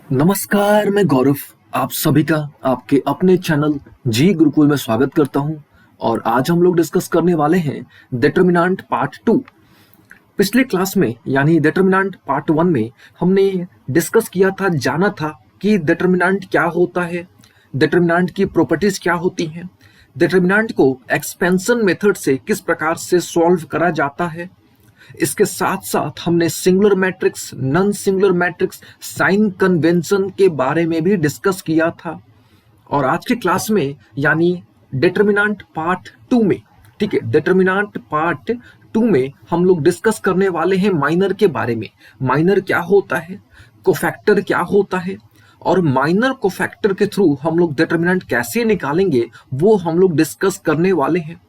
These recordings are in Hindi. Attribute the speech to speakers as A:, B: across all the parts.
A: नमस्कार, मैं गौरव आप सभी का आपके अपने चैनल जी गुरुकुल में स्वागत करता हूं। और आज हम लोग डिस्कस करने वाले हैं डिटर्मिनेंट पार्ट 2। पिछले क्लास में यानी डिटर्मिनेंट पार्ट 1 में हमने डिस्कस किया था, जाना था कि डिटर्मिनेंट क्या होता है, डिटर्मिनेंट की प्रॉपर्टीज क्या होती हैं, डिटर्मिनेंट को एक्सपेंशन मेथड से किस प्रकार से सॉल्व करा जाता है। इसके साथ साथ हमने singular matrix, non singular matrix, sign convention के बारे में भी डिस्कस किया था। और आज की क्लास में यानी डिटर्मिनेंट पार्ट 2 में, ठीक है, डिटर्मिनेंट पार्ट 2 में हम लोग डिस्कस करने वाले हैं माइनर के बारे में। माइनर क्या होता है, कोफैक्टर क्या होता है, और माइनर कोफैक्टर के थ्रू हम लोग डिटर्मिनेंट कैसे निकालेंगे वो हम लोग डिस्कस करने वाले हैं।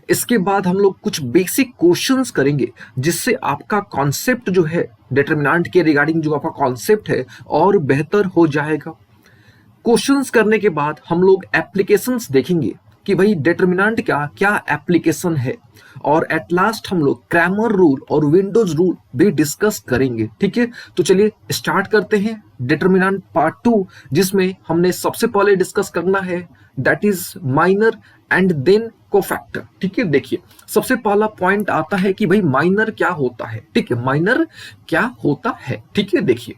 A: इसके बाद हम लोग कुछ बेसिक क्वेश्चंस करेंगे जिससे आपका कॉन्सेप्ट जो है डिटरमिनेंट के रिगार्डिंग, जो आपका कॉन्सेप्ट है और बेहतर हो जाएगा। क्वेश्चंस करने के बाद हम लोग एप्लीकेशंस देखेंगे कि भाई डिटरमिनेंट का क्या एप्लीकेशन है, और एट लास्ट हम लोग क्रैमर रूल और विंडोज रूल भी डिस्कस करेंगे। ठीक है, तो चलिए स्टार्ट करते हैं डिटरमिनेंट पार्ट 2, जिसमें हमने सबसे पहले डिस्कस करना है that is minor and then cofactor. ठीक है, देखिए सबसे पहला पॉइंट आता है कि भाई माइनर क्या होता है। ठीक है, माइनर क्या होता है। ठीक है, देखिए,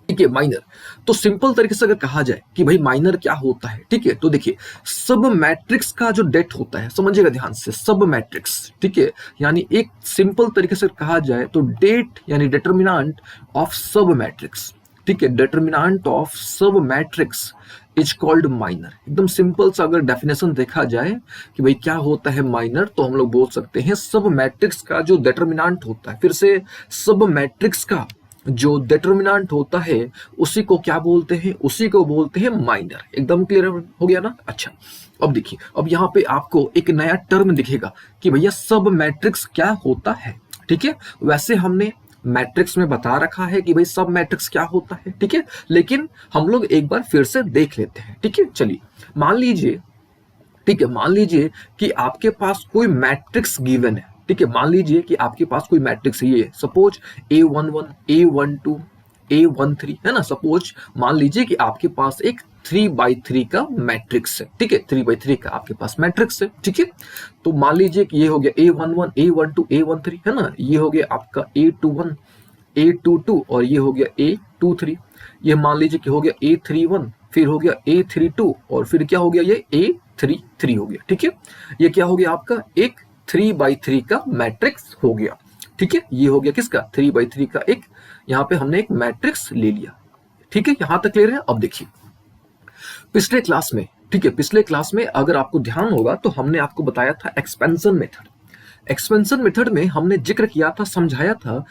A: ठीक है, माइनर तो सिंपल तरीके से अगर कहा जाए कि भाई माइनर क्या होता है, ठीक है, तो देखिए सब मैट्रिक्स का जो डेट होता है, समझिएगा ध्यान से, सब मैट्रिक्स, ठीक है, यानी एक सिंपल तरीके से कहा जाए तो डेट यानी डिटरमिनेंट ऑफ सब मैट्रिक्स। ठीक है, डिटरमिनेंट ऑफ सब मैट्रिक्स इज कॉल्ड माइनर। एकदम सिंपल सा अगर डेफिनेशन देखा जाए कि भाई क्या होता है माइनर, तो हम लोग बोल सकते हैं सब मैट्रिक्स का जो डिटरमिनेंट होता है, फिर से सब मैट्रिक्स का जो डिटरमिनेंट होता है उसी को क्या बोलते हैं, उसी को बोलते हैं माइनर। एकदम क्लियर हो गया ना। अच्छा, अब देखिए, अब यहाँ पे आपको एक नया टर्म दिखेगा कि भैया सब मैट्रिक्स क्या होता है। ठीक है, वैसे हमने मैट्रिक्स में बता रखा है कि भाई सब मैट्रिक्स क्या होता है, ठीक है, लेकिन हम लोग एक बार फिर से देख लेते हैं। ठीक है, चलिए मान लीजिए, ठीक है, मान लीजिए कि आपके पास कोई मैट्रिक्स गिवन है। ठीक है, मान लीजिए कि आपके पास कोई मैट्रिक्स है, ये सपोज A11, A12, A13 है ना। सपोज मान लीजिए कि आपके पास एक 3x3 का मैट्रिक्स है। ठीक है, 3x3 का आपके पास मैट्रिक्स है। ठीक है, तो मान लीजिए कि ये हो गया A11, A12, A13 है ना, ये हो गया आपका A21, A22 और ये हो गया A23। ये मान लीजिए कि हो गया A31, फिर हो गया A32 और फिर क्या हो गया, ये A33 हो गया। ठीक है, ये क्या हो गया आपका एक 3x3 का मैट्रिक्स हो गया। ठीक है, ये हो गया किसका, 3x3 का एक, यहाँ पे हमने एक मैट्रिक्स ले लिया। ठीक है, यहां तक क्लियर है। अब देखिए पिछले क्लास में, ठीक है, पिछले क्लास में अगर आपको ध्यान होगा तो हमने आपको बताया था एक्सपेंशन मेथड। एक्सपेंशन मेथड में हमने जिक्र किया था, समझाया था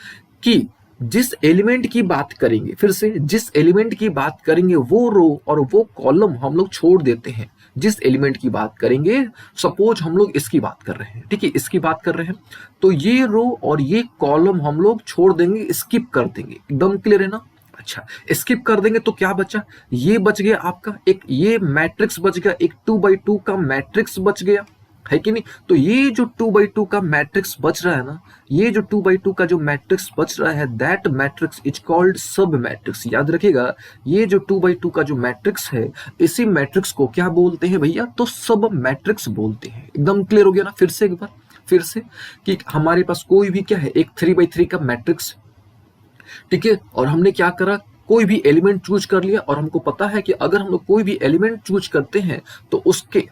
A: कि जिस एलिमेंट की बात करेंगे, फिर से जिस एलिमेंट की बात करेंगे वो रो और वो कॉलम हम लोग छोड़ देते हैं। जिस एलिमेंट की बात करेंगे, सपोज हम लोग इसकी बात कर रहे हैं, ठीक है, इसकी बात कर रहे हैं, तो ये रो और ये कॉलम हम लोग छोड़ देंगे, स्किप कर देंगे। एकदम क्लियर है ना। अच्छा, स्किप कर देंगे तो क्या बचा, ये बच गया आपका एक, ये मैट्रिक्स बच गया, एक 2x2 का मैट्रिक्स बच गया, है कि नहीं। तो ये जो 2x2 का मैट्रिक्स बच रहा है ना, ये जो 2x2 का जो मैट्रिक्स बच रहा है, दैट मैट्रिक्स इज कॉल्ड सब मैट्रिक्स। याद रखिएगा, ये जो 2x2 का जो मैट्रिक्स है, इसी मैट्रिक्स को क्या बोलते हैं भैया, तो सब मैट्रिक्स बोलते हैं। एकदम क्लियर हो गया ना। फिर से एक बार, फिर से, कि हमारे पास कोई भी क्या है, एक 3x3 का मैट्रिक्स, ठीक है, और हमने क्या करा, कोई भी एलिमेंट चूज कर लिया, और हमको पता है कि अगर हम लोग कोई भी एलिमेंट चूज करते हैं तो उसके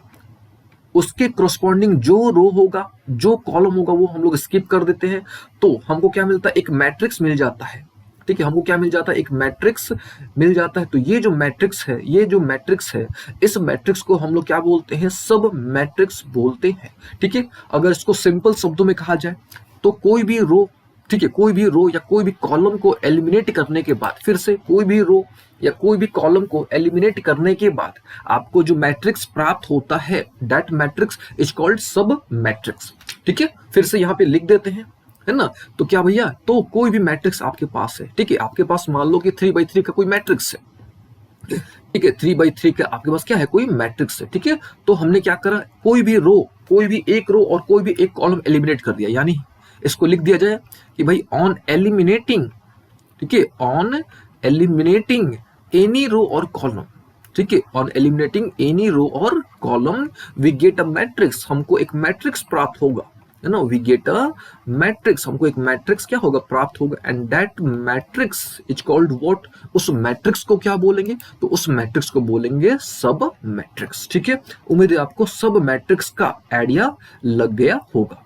A: उसके करस्पॉन्डिंग जो रो होगा, जो कॉलम होगा, वो हम लोग स्किप कर देते हैं। तो हमको क्या मिलता है, एक मैट्रिक्स मिल जाता है। ठीक है, हमको क्या मिल जाता है, एक मैट्रिक्स मिल जाता है। तो ये जो मैट्रिक्स है, ये जो मैट्रिक्स है, इस मैट्रिक्स को हम लोग क्या बोलते हैं, सब मैट्रिक्स बोलते हैं। ठीक है, अगर इसको सिंपल शब्दों में कहा जाए तो कोई भी रो, ठीक है, कोई भी रो या कोई भी कॉलम को एलिमिनेट करने के बाद, फिर से कोई भी रो या कोई भी कॉलम को एलिमिनेट करने के बाद आपको जो मैट्रिक्स प्राप्त होता है, दैट मैट्रिक्स इज कॉल्ड सब मैट्रिक्स। ठीक है, फिर से यहाँ पे लिख देते हैं, है ना। तो क्या भैया, तो कोई भी मैट्रिक्स आपके पास है, ठीक है, आपके पास मान लो कि 3x3 का कोई मैट्रिक्स है, ठीक है, 3x3 का आपके पास क्या है, कोई मैट्रिक्स है। ठीक है, तो हमने क्या करा, कोई भी रो, कोई भी एक रो और कोई भी एक कॉलम एलिमिनेट कर दिया, यानी इसको लिख दिया जाए कि भाई ऑन एलिमिनेटिंग, ठीक है, ऑन एलिमिनेटिंग एनी रो और कॉलम, ठीक है, ऑन एलिमिनेटिंग एनी रो और column we get a matrix, हमको एक मैट्रिक्स प्राप्त होगा, है ना, वी गेट अ मैट्रिक्स, हमको एक मैट्रिक्स क्या होगा, प्राप्त होगा, and that matrix is called what, उस मैट्रिक्स को क्या बोलेंगे, तो उस मैट्रिक्स को बोलेंगे सब मैट्रिक्स, ठीक है। उम्मीद है आपको सब मैट्रिक्स का आइडिया लग गया होगा,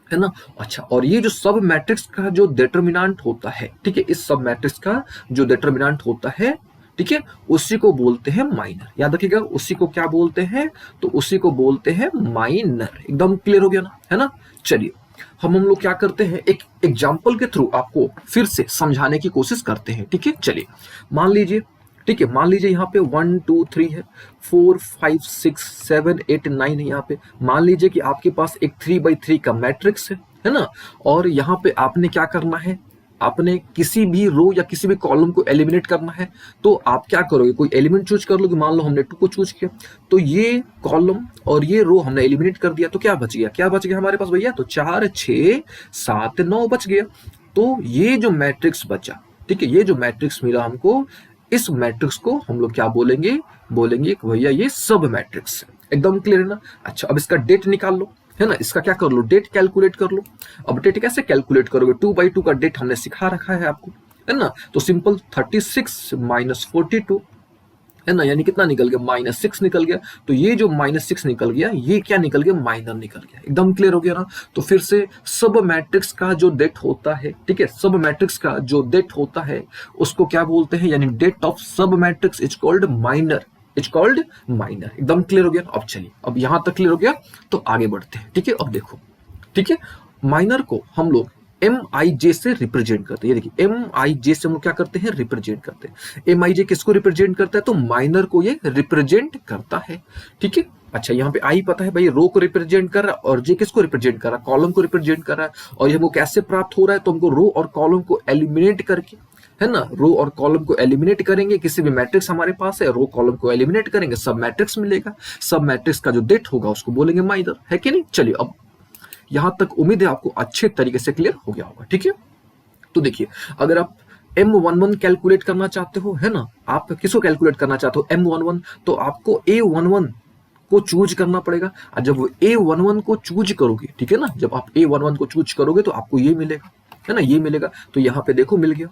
A: है ना। अच्छा, और ये जो सब मैट्रिक्स का जो डिटरमिनेंट होता है, ठीक है, इस सब मैट्रिक्स का जो डिटरमिनेंट होता है, ठीक है, उसी को बोलते हैं माइनर, याद रखिएगा, उसी को क्या बोलते हैं, तो उसी को बोलते हैं माइनर। एकदम क्लियर हो गया ना, है ना। चलिए हम लोग क्या करते हैं, एक एग्जाम्पल के थ्रू आपको फिर से समझाने की कोशिश करते हैं, ठीक है। चलिए मान लीजिए, ठीक है, मान लीजिए यहाँ पे 1 2 3 है, 4 5 6 7 8 9 है, यहाँ पे मान लीजिए कि आपके पास एक 3x3 का मैट्रिक्स है ना, और यहाँ पे आपने क्या करना है, आपने किसी भी रो या किसी भी कॉलम को एलिमिनेट करना है, तो आप क्या करोगे, कोई एलिमेंट चूज कर लोगे, मान लो हमने 2 को चूज किया, तो ये कॉलम और ये रो हमने एलिमिनेट कर दिया, तो क्या बच गया, क्या बच गया हमारे पास भैया, तो 4 6 7 9 बच गया। तो ये जो मैट्रिक्स बचा, ठीक है, ये जो मैट्रिक्स मिला हमको, इस मैट्रिक्स को हम लोग क्या बोलेंगे, बोलेंगे कि भैया ये सब मैट्रिक्स है। एकदम क्लियर है ना। अच्छा, अब इसका डेट निकाल लो, है ना, इसका क्या कर लो, डेट कैलकुलेट कर लो। अब डेट कैसे कैलकुलेट करोगे, 2/2 का डेट हमने सिखा रखा है आपको, है ना, तो सिंपल 36 - 42, है ना, यानी कितना निकल गया, -6 निकल गया। तो ये जो -6 निकल गया, ये क्या निकल गया, माइनर निकल गया। एकदम क्लियर हो गया ना। तो फिर से सब मैट्रिक्स का जो डेट होता है, ठीक है, सब मैट्रिक्स का जो डेट होता है उसको क्या बोलते हैं, यानी डेट ऑफ सब matrix is called minor, is called minor. एकदम क्लियर हो गया। अब चलिए, अब यहां तक क्लियर हो गया, तो आगे बढ़ते हैं, ठीक है। अब देखो, ठीक है, माइनर को हम लोग MIJ से रिप्रेजेंट करते हैं। ये देखिए, MIJ से हम लोग क्या करते हैं, रिप्रेजेंट करते हैं। MIJ किसको रिप्रेजेंट करता है, तो माइनर को ये रिप्रेजेंट करता है, ठीक है। अच्छा, यहाँ पे आई पता है भाई, रो को रिप्रेजेंट कर रहा है, और जे किसको रिप्रेजेंट कर रहा है, कॉलम को रिप्रेजेंट कर रहा है। और ये हमको कैसे प्राप्त हो रहा है, तो हमको रो और कॉलम को एलिमिनेट करके, है ना, रो और कॉलम को एलिमिनेट करेंगे, किसी भी मैट्रिक्स हमारे पास है, रो कॉलम को एलिमिनेट करेंगे, सब मैट्रिक्स मिलेगा। सब मैट्रिक्स का जो डेट होगा उसको बोलेंगे माइनर, है कि नहीं। चलिए, अब यहां तक उम्मीद है आपको अच्छे तरीके से क्लियर हो गया होगा, ठीक है। तो देखिए, अगर आप M11 कैलकुलेट करना चाहते हो, है ना, आप किसको कैलकुलेट करना चाहते हो, M11, तो आपको A11 को चूज करना पड़ेगा। और जब A11 को चूज करोगे, ठीक है ना, जब आप A11 को चूज करोगे तो आपको ये मिलेगा, है ना, ये मिलेगा। तो यहाँ पे देखो मिल गया,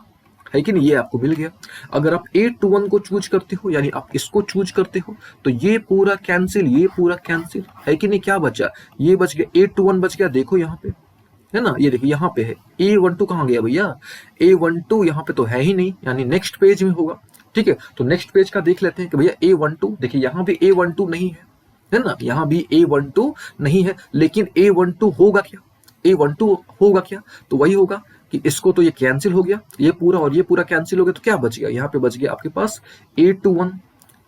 A: है कि नहीं, ये आपको मिल गया। अगर आप A21 को चूज करते हो, यानी आप इसको चूज करते हो, तो ये पूरा कैंसिल, ये पूरा कैंसिल, है कि नहीं, क्या बचा, ये बच गया, A21 बच गया। देखो यहाँ पे, है ना, ये देखिए यहाँ पे है, A12 कहाँ गया भैया, A12 यहाँ पे तो है ही नहीं, यानी नेक्स्ट पेज में होगा, ठीक है। तो नेक्स्ट पेज का देख लेते हैं कि भैया A12, देखिए यहाँ भी A12 नहीं है ना, यहाँ भी A12 नहीं है, लेकिन A12 होगा क्या, A12 होगा क्या, तो वही होगा कि इसको तो ये कैंसिल हो गया, ये पूरा और ये पूरा कैंसिल हो गया, तो क्या बच गया, यहाँ पे बच गया आपके पास A21,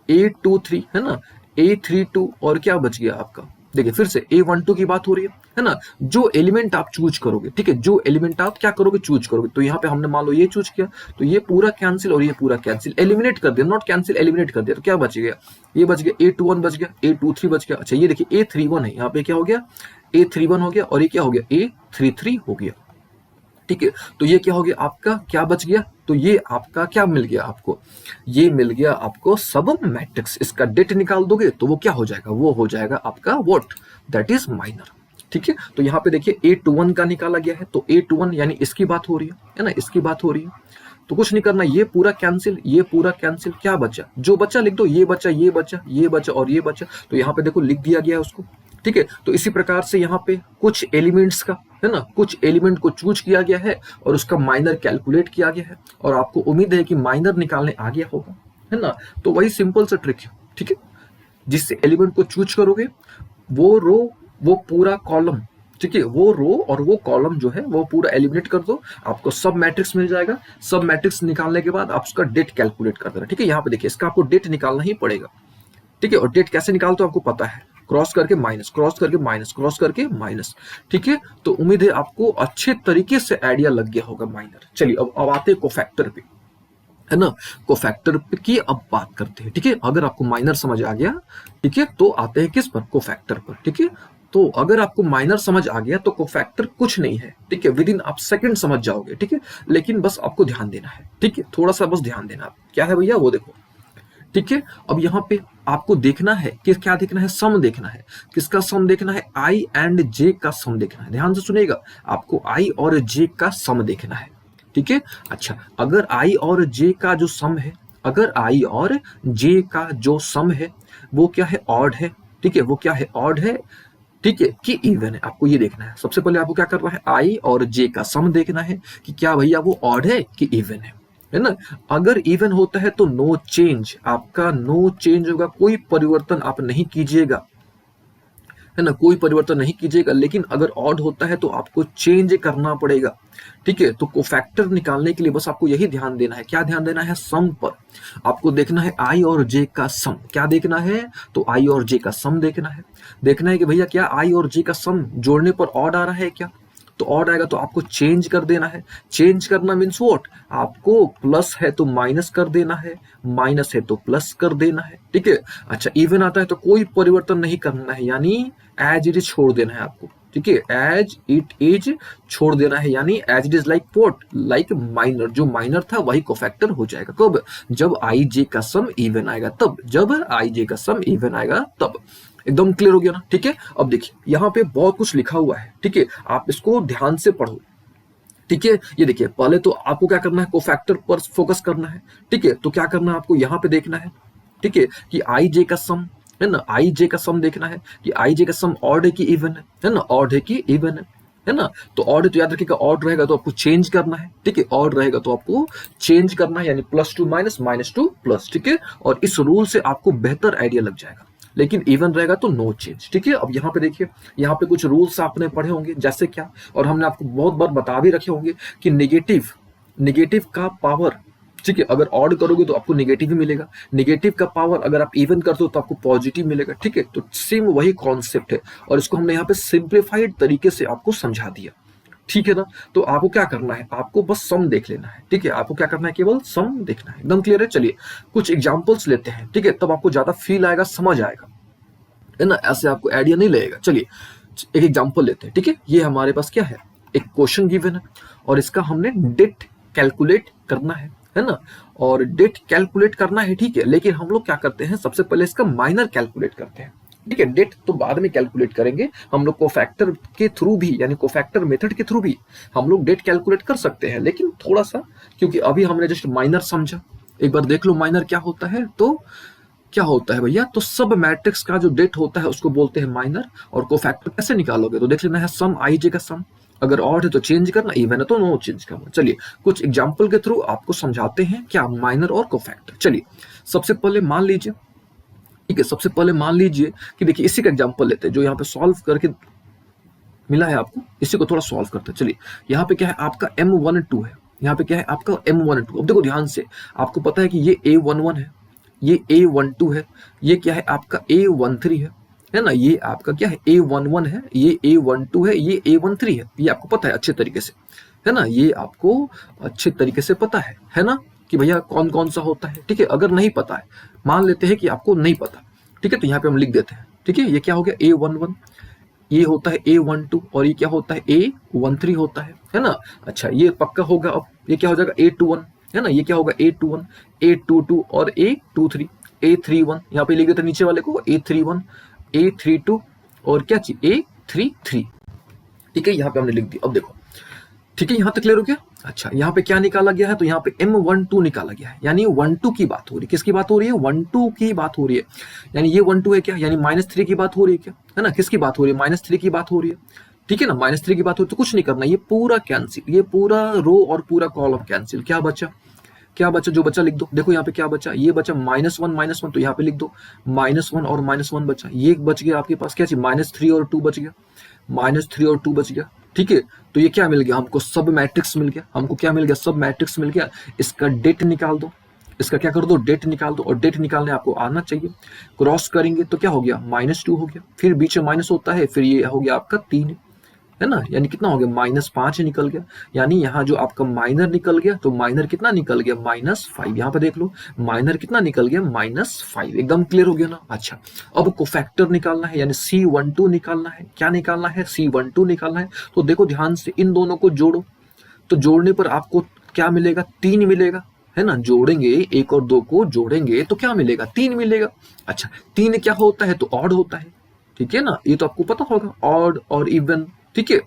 A: A23, है ना, A32, और क्या बच गया आपका, देखिए फिर से A12 की बात हो रही है ना। जो एलिमेंट आप चूज करोगे, ठीक है, जो एलिमेंट आप क्या करोगे, चूज करोगे, तो यहाँ पे हमने मान लो ये चूज किया, तो ये पूरा कैंसिल और ये पूरा कैंसिल, एलिमिनेट कर दिया, नॉट कैंसिल, एलिमिनेट कर दिया, तो क्या बच गया, ये बच गया, A21 बच गया, A23 बच गया। अच्छा, ये देखिए A31 है, यहाँ पे क्या हो गया, A31 हो गया, और ये क्या हो गया, A33 हो गया, ठीक है। तो ये क्या हो गया आपका, क्या बच गया, तो ये आपका क्या मिल गया आपको, ये मिल गया आपको सब मैट्रिक्स। इसका डेट निकाल दोगे तो वो क्या हो जाएगा, वो हो जाएगा आपका व्हाट, दैट इज माइनर, ठीक है। तो यहाँ पे देखिए A21 का निकाला गया है, तो A21 यानी इसकी बात हो रही है ना, इसकी बात हो रही है। तो कुछ नहीं करना, ये पूरा कैंसिल, ये पूरा कैंसिल, क्या बचा, जो बचा लिख दो, ये बचा, ये बचा, ये बचा और ये बचा, तो यहाँ पे देखो लिख दिया गया है उसको, ठीक है। तो इसी प्रकार से यहाँ पे कुछ एलिमेंट्स का, है ना, कुछ एलिमेंट को चूज किया गया है और उसका माइनर कैलकुलेट किया गया है, और आपको उम्मीद है कि माइनर निकालने आ गया होगा, है ना। तो वही सिंपल सा ट्रिक है, ठीक है, जिससे एलिमेंट को चूज करोगे, वो रो, वो पूरा कॉलम, ठीक है, वो रो और वो कॉलम जो है वो पूरा एलिमिनेट कर दो, आपको सब मैट्रिक्स मिल जाएगा। सब मैट्रिक्स निकालने के बाद आप उसका डेट कैलकुलेट कर देना, ठीक है। यहाँ पे देखिए, इसका आपको डेट निकालना ही पड़ेगा, ठीक है। और डेट कैसे निकालते हो आपको पता है, क्रॉस करके माइनस, क्रॉस करके माइनस, क्रॉस करके माइनस, ठीक है। तो उम्मीद है आपको अच्छे तरीके से आइडिया लग गया होगा माइनर। चलिए, अब आते हैं कोफैक्टर पे, है ना, कोफैक्टर की अब बात करते हैं, ठीक है। अगर आपको माइनर समझ आ गया, ठीक है, तो आते हैं किस पर, कोफैक्टर पर, ठीक है। तो अगर आपको माइनर समझ आ गया तो कोफैक्टर कुछ नहीं है, ठीक है, विद इन आप सेकंड समझ जाओगे, ठीक है। लेकिन बस आपको ध्यान देना है, ठीक है, थोड़ा सा बस ध्यान देना आप। क्या है भैया वो देखो। ठीक है, अब यहाँ पे आपको देखना है कि क्या देखना है, सम देखना है। किसका सम देखना है? आई एंड जे का सम देखना है। ध्यान से सुनिएगा, आपको आई और जे का सम देखना है। ठीक है, अच्छा अगर आई और जे का जो सम है, अगर आई और जे का जो सम है वो क्या है? ऑड है। ठीक है, वो क्या है? ऑड है। ठीक है, कि इवन है, आपको ये देखना है। सबसे पहले आपको क्या करना है? आई और जे का सम देखना है कि क्या भैया वो ऑड है कि इवन है ना। अगर इवन होता है तो नो चेंज, आपका नो चेंज होगा, कोई परिवर्तन आप नहीं कीजिएगा, है ना, कोई परिवर्तन नहीं कीजिएगा। लेकिन अगर ऑड होता है तो आपको चेंज करना पड़ेगा। ठीक है, तो कोफैक्टर निकालने के लिए बस आपको यही ध्यान देना है। क्या ध्यान देना है? सम पर। आपको देखना है आई और जे का सम। क्या देखना है? तो आई और जे का सम देखना है। देखना है कि भैया क्या आई और जे का सम जोड़ने पर ऑड आ रहा है क्या? तो ऑड आएगा तो आपको चेंज कर देना है। चेंज करना मीन्स व्हाट? आपको प्लस है तो माइनस कर देना है, माइनस है तो प्लस कर देना है। ठीक है, अच्छा इवन आता है तो कोई परिवर्तन नहीं करना है, यानी एज इट इज छोड़ देना है आपको। ठीक है, एज इट इज छोड़ देना है, यानी as it is like what? Like minor. जो माइनर था वही कोफैक्टर हो जाएगा। कब? जब आई जे का सम इवन आएगा तब। जब आई जे का सम इवन आएगा तब। एकदम क्लियर हो गया ना? ठीक है, अब देखिए यहाँ पे बहुत कुछ लिखा हुआ है। ठीक है, आप इसको ध्यान से पढ़ो। ठीक है, ये देखिए पहले तो आपको क्या करना है? कोफैक्टर पर फोकस करना है। ठीक है, तो क्या करना है आपको? यहाँ पे देखना है। ठीक है, कि आई जे का सम है ना, आई जे का सम देखना है कि आई जे का सम ऑड है कि इवन है ना, ऑड है कि इवन है ना। तो ऑड है तो याद रखिएगा, ऑड रहेगा तो आपको चेंज करना है। ठीक है, ऑड रहेगा तो आपको चेंज करना है, यानी plus two minus, minus two plus. ठीक है, और इस रूल से आपको बेहतर आइडिया लग जाएगा। लेकिन इवन रहेगा तो नो चेंज। ठीक है, अब यहाँ पे देखिए, यहाँ पे कुछ रूल्स आपने पढ़े होंगे, जैसे क्या, और हमने आपको बहुत बार बता भी रखे होंगे कि नेगेटिव, नेगेटिव का पावर, ठीक है, अगर ऑड करोगे तो आपको नेगेटिव ही मिलेगा। नेगेटिव का पावर अगर आप इवन करते हो तो आपको पॉजिटिव मिलेगा। ठीक है, तो सेम वही कॉन्सेप्ट है, और इसको हमने यहाँ पे सिंप्लीफाइड तरीके से आपको समझा दिया। ठीक है ना, तो आपको क्या करना है? आपको बस सम देख लेना है। ठीक है, आपको क्या करना है? केवल सम देखना है। एकदम क्लियर है? चलिए कुछ एग्जांपल्स लेते हैं। ठीक है, तब आपको ज्यादा फील आएगा, समझ आएगा, है ना, ऐसे आपको आइडिया नहीं लगेगा। चलिए एक एग्जांपल लेते हैं। ठीक है, ये हमारे पास क्या है? एक क्वेश्चन गिवन है, और इसका हमने डेट कैलकुलेट करना है ना, और डेट कैलकुलेट करना है। ठीक है, लेकिन हम लोग क्या करते हैं? सबसे पहले इसका माइनर कैलकुलेट करते हैं। ठीक है, डेट तो बाद में कैलकुलेट करेंगे। हम लोग कोफैक्टर के थ्रू भी, यानी कोफैक्टर मेथड के थ्रू भी हम लोग डेट कैलकुलेट कर सकते हैं, लेकिन थोड़ा सा, क्योंकि अभी हमने जस्ट माइनर समझा। एक बार देख लो माइनर क्या होता है। तो क्या होता है भैया? तो सब मैट्रिक्स का जो डेट होता है उसको बोलते हैं माइनर। और कोफैक्टर कैसे निकालोगे? तो देख लेना है, सम आई जे का सम, अगर ऑड है तो चेंज करना, इवन है तो नो चेंज करना। चलिए कुछ एग्जांपल के थ्रू आपको समझाते हैं क्या माइनर और कोफैक्टर। चलिए सबसे पहले मान लीजिए, ठीक है, सबसे पहले मान लीजिए कि देखिए इसी का एग्जांपल लेते हैं जो यहाँ पे सॉल्व करके मिला है आपको, इसी को थोड़ा सॉल्व करते हैं। चलिए यहाँ पे क्या है? आपका M12 है। यहाँ पे क्या है? आपका M12। अब देखो ध्यान से, आपको पता है कि ये A11 है, ये A12 है, ये क्या है? आपका A13 है ना, ये आपका क्या है? A11 है, ये A12 है, ये A13 है। ये आपको पता है अच्छे तरीके से, है ना, ये आपको अच्छे तरीके से पता है ना, कि भैया कौन कौन सा होता है। ठीक है, अगर नहीं पता है, मान लेते हैं कि आपको नहीं पता, ठीक है, तो यहाँ पे हम लिख देते हैं। ठीक है, ये क्या हो गया? A11, ये होता है A12, और ये क्या होता है? A13 होता है ना। अच्छा ये पक्का होगा। अब ये क्या हो जाएगा? A21, है ना, ये क्या होगा? A21, A22 और A23, A31, यहाँ पे लिख देते नीचे वाले को A31, A32 और क्या चीज? A33। ठीक है, यहाँ पे हमने लिख दिया। अब देखो, ठीक है, यहाँ तक क्लियर हो गया। अच्छा यहाँ पे क्या निकाला गया है? तो यहाँ पे M12 निकाला गया है, यानी 12 की बात हो रही है। किसकी बात हो रही है? 12 की बात हो रही है। यानी ये 12 है क्या? यानी -3 की बात हो रही है क्या? है ना, किसकी बात हो रही है? -3 की बात हो रही है। ठीक है ना, -3 की बात हो रही है तो कुछ नहीं करना, ये पूरा कैंसिल, ये पूरा रो और पूरा कॉलम कैंसिल। क्या बचा? क्या बचा? जो बचा लिख दो। देखो यहाँ पे क्या बचा? ये बचा -1, तो यहाँ पे लिख दो -1 और -1 बचा। ये बच गया आपके पास क्या चीज? -3 और 2 बच गया, -3 और 2 बच गया। ठीक है, तो ये क्या मिल गया हमको? सब मैट्रिक्स मिल गया। हमको क्या मिल गया? सब मैट्रिक्स मिल गया। इसका डेट निकाल दो, इसका क्या कर दो? डेट निकाल दो, और डेट निकालने आपको आना चाहिए। क्रॉस करेंगे तो क्या हो गया? -2 हो गया, फिर बीच में माइनस होता है, फिर ये हो गया आपका 3, है ना, यानी कितना हो गया? -5 निकल गया। यानी यहाँ जो आपका माइनर निकल गया, तो माइनर कितना निकल गया? -5। यहाँ पे देख लो माइनर कितना निकल गया? -5। एकदम क्लियर हो गया ना। अच्छा अब कोफैक्टर निकालना है, यानी C12 निकालना है। क्या निकालना है? C12 निकालना है। तो देखो ध्यान से, इन दोनों को जोड़ो, तो जोड़ने पर आपको क्या मिलेगा? 3 मिलेगा, है ना, जोड़ेंगे, 1 और 2 को जोड़ेंगे तो क्या मिलेगा, 3 मिलेगा। अच्छा, 3 क्या होता है, तो ऑड होता है, ठीक है ना, ये तो आपको पता होगा, ऑड और इवन, ठीक है।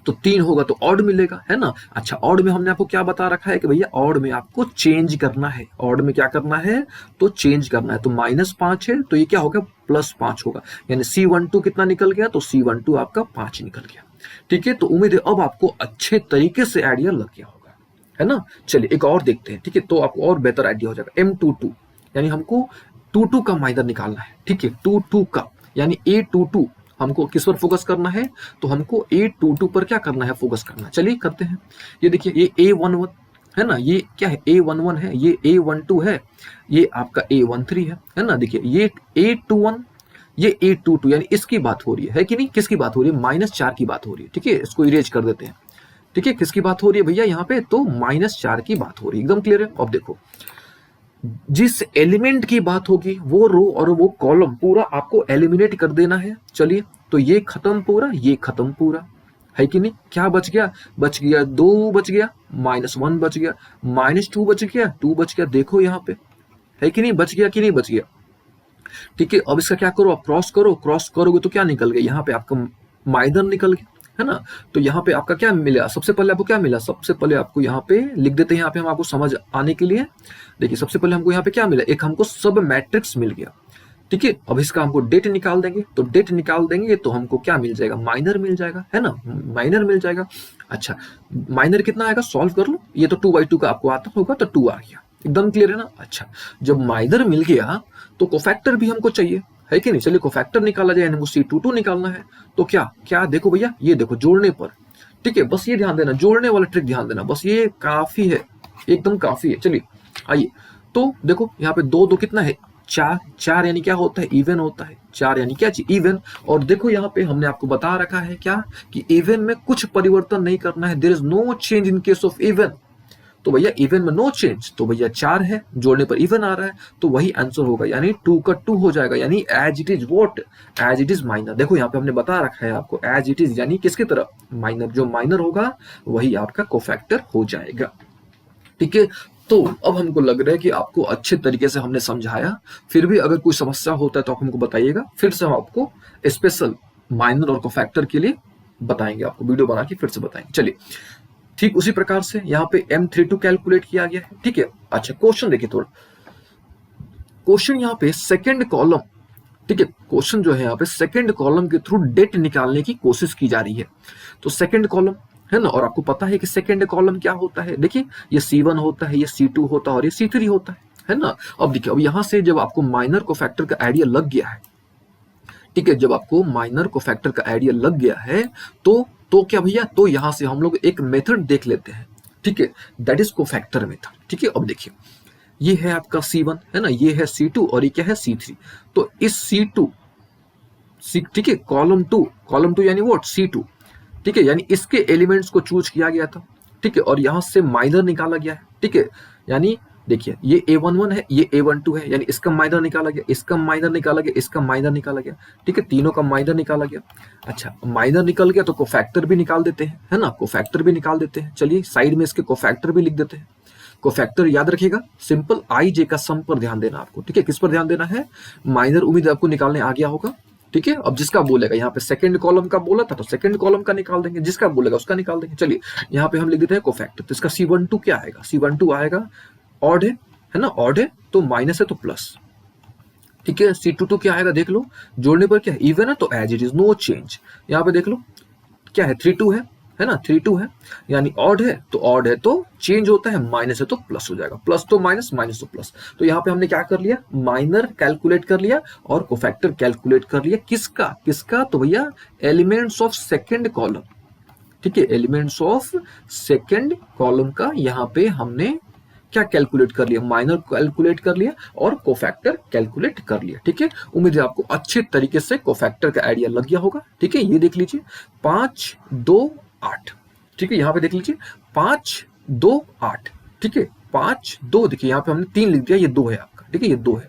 A: तो 3 होगा तो ऑड मिलेगा, है ना। अच्छा, ऑड में हमने आपको क्या बता रखा है कि भैया ऑड में आपको चेंज करना है, ऑड में क्या करना है, तो चेंज करना है। तो -5 है तो ये क्या होगा, +5 होगा, यानी C12 कितना निकल गया, तो C12 आपका 5 निकल गया, ठीक है। तो उम्मीद है अब आपको अच्छे तरीके से आइडिया लग गया होगा, है ना। चलिए एक और देखते हैं, ठीक है, तो आपको और बेहतर आइडिया हो जाएगा। M22 यानी हमको 22 का माइनर निकालना है, ठीक है, 22 का, यानी A22 हमको किस पर फोकस करना है, तो हमको A22 पर क्या करना है, फोकस करना है। चलिए करते हैं। ये देखिए, ये A11 है ना, ये क्या है, A11 है, ये A12 है, ये आपका A13 है ना। देखिए ये A21, ये A22, यानी इसकी बात हो रही है कि नहीं, किसकी बात हो रही है, -4 की बात हो रही है, ठीक है। इसको इरेज कर देते हैं, ठीक है। किसकी बात हो रही है भैया यहाँ पे, तो -4 की बात हो रही है, एकदम क्लियर है। अब देखो, जिस एलिमेंट की बात होगी वो रो और वो कॉलम पूरा आपको एलिमिनेट कर देना है। चलिए, तो ये खत्म पूरा, ये खत्म पूरा, है कि नहीं। क्या बच गया, बच गया 2 बच गया, -1 बच गया, -2 बच गया, 2 बच गया, देखो यहाँ पे, है कि नहीं, बच गया कि नहीं बच गया, ठीक है। अब इसका क्या करो, आप क्रॉस करो, क्रॉस करोगे तो क्या निकल गया, यहाँ पे आपका माइनर निकल गया, है ना। तो यहाँ पे आपका क्या मिला, सबसे पहले आपको क्या मिला, सबसे पहले आपको यहाँ पे लिख देते हैं, यहाँ पे हम आपको समझ आने के लिए। देखिए सबसे पहले हमको यहाँ पे क्या मिला, एक हमको सब मैट्रिक्स मिल गया, ठीक है। अब इसका हमको डेट निकाल देंगे, तो डेट निकाल देंगे तो हमको क्या मिल जाएगा, माइनर मिल जाएगा, है ना, माइनर मिल जाएगा। अच्छा, माइनर कितना आएगा, सॉल्व कर लो, ये तो 2/2 का आपको आता होगा, तो 2 आ गया, एकदम क्लियर है ना। अच्छा, जब माइनर मिल गया तो कोफैक्टर भी हमको चाहिए, है कि नहीं। चलिए कोफैक्टर निकाला जाए, हमको C22 निकालना है, तो क्या क्या देखो भैया, ये देखो जोड़ने पर, ठीक है, बस ये ध्यान देना, जोड़ने वाला ट्रिक ध्यान देना, बस ये काफी है, एकदम काफी है। चलिए आइए, तो देखो यहाँ पे 2 कितना है, 4, 4 यानी क्या होता है, इवन होता है, 4 यानी क्या चीज, इवन। और देखो यहाँ पे हमने आपको बता रखा है क्या, कि इवन में कुछ परिवर्तन नहीं करना है, there is no change in case of even. तो भैया इवन में नो चेंज, तो भैया 4 है, जोड़ने पर इवन आ रहा है, तो वही आंसर होगा, यानी 2 का 2 हो जाएगा, यानी as it is what, as it is minor. देखो यहाँ पे हमने बता रखा है आपको, एज इट इज यानी किसकी तरफ, माइनर, जो माइनर होगा वही आपका कोफैक्टर हो जाएगा, ठीक है। तो अब हमको लग रहा है कि आपको अच्छे तरीके से हमने समझाया। फिर भी अगर कोई समस्या होता है तो आप हमको बताइएगा, फिर से हम आपको स्पेशल माइनर और कोफैक्टर के लिए बताएंगे, आपको वीडियो बना के फिर से बताएंगे। चलिए, ठीक उसी प्रकार से यहाँ पे M32 कैलकुलेट किया गया है, ठीक है। अच्छा, क्वेश्चन देखिए थोड़ा, क्वेश्चन यहाँ पे सेकंड कॉलम, ठीक है, क्वेश्चन जो है यहाँ पे सेकंड कॉलम के थ्रू डेट निकालने की कोशिश की जा रही है। तो सेकंड कॉलम है ना, और आपको पता है कि सेकंड कॉलम क्या होता है, देखिए ये C1 होता है, ये C2 होता है और ये C3 होता है ना। अब देखिए, अब यहाँ से जब आपको माइनर कोफैक्टर का आइडिया लग गया है, ठीक है, जब आपको माइनर कोफैक्टर का आइडिया लग गया है, तो क्या भैया, तो यहां से हम लोग एक मेथड देख लेते हैं, ठीक है, दैट इज कोफैक्टर मेथड, ठीक है। अब देखिए, ये है आपका C1, है ना, ये है C2 और ये क्या है, C3। तो इस C2, ठीक है, कॉलम 2 यानी व्हाट, C2, ठीक है, यानी इसके एलिमेंट्स को चूज किया गया था, ठीक है, और यहां से माइनर निकाला गया है, ठीक है। यानी देखिए, ये A11 है, ये A12 है, यानी इसका माइनर निकाला गया, इसका माइनर निकाला गया, इसका माइनर निकाला गया, ठीक है, तीनों का माइनर निकाला गया। अच्छा, माइनर निकल गया तो कोफैक्टर भी निकाल देते हैं, है ना, कोफैक्टर भी निकाल देते हैं। चलिए साइड में इसके कोफैक्टर भी लिख देते हैं। कोफैक्टर याद रखिएगा, सिंपल IJ का सम पर ध्यान देना आपको, ठीक है, किस पर ध्यान देना है, माइनर, उम्मीद आपको निकालने आ गया होगा, ठीक है। अब जिसका बोलेगा, यहाँ पे सेकंड कॉलम का बोला था तो सेकंड कॉलम का निकाल देंगे, जिसका बोलेगा उसका निकाल देंगे। चलिए यहाँ पे हम लिख देते हैं कोफैक्टर, तो इसका C12 क्या आएगा, C12 आएगा, ऑड है ना, ऑड है तो माइनस है तो प्लस, ठीक है। C22 क्या आएगा, देख लो, जोड़ने पर क्या, इवन है तो as it is, no change. यहाँ पे देख लो क्या है, 32 है ना, 32 है, यानी ऑड है तो ऑड है तो चेंज होता है, माइनस है तो प्लस हो जाएगा, प्लस तो माइनस, माइनस तो प्लस। तो यहाँ पे हमने क्या कर लिया, माइनर कैलकुलेट कर लिया और कोफैक्टर कैलकुलेट कर लिया, किसका किसका, तो भैया एलिमेंट्स ऑफ सेकंड कॉलम, ठीक है, एलिमेंट्स ऑफ सेकंड कॉलम का यहाँ पे हमने क्या कैलकुलेट कर लिया, माइनर कैलकुलेट कर लिया और कोफैक्टर कैलकुलेट कर लिया, ठीक है। उम्मीद है आपको अच्छे तरीके से कोफैक्टर का आइडिया लग गया होगा, ठीक है। ये देख लीजिए 5, 2, 8, ठीक है, यहाँ पे देख लीजिए 5, 2, 8, ठीक है, 5, 2, देखिए यहाँ पे हमने 3 लिख दिया, ये 2 है आपका, ठीक है, ये 2 है,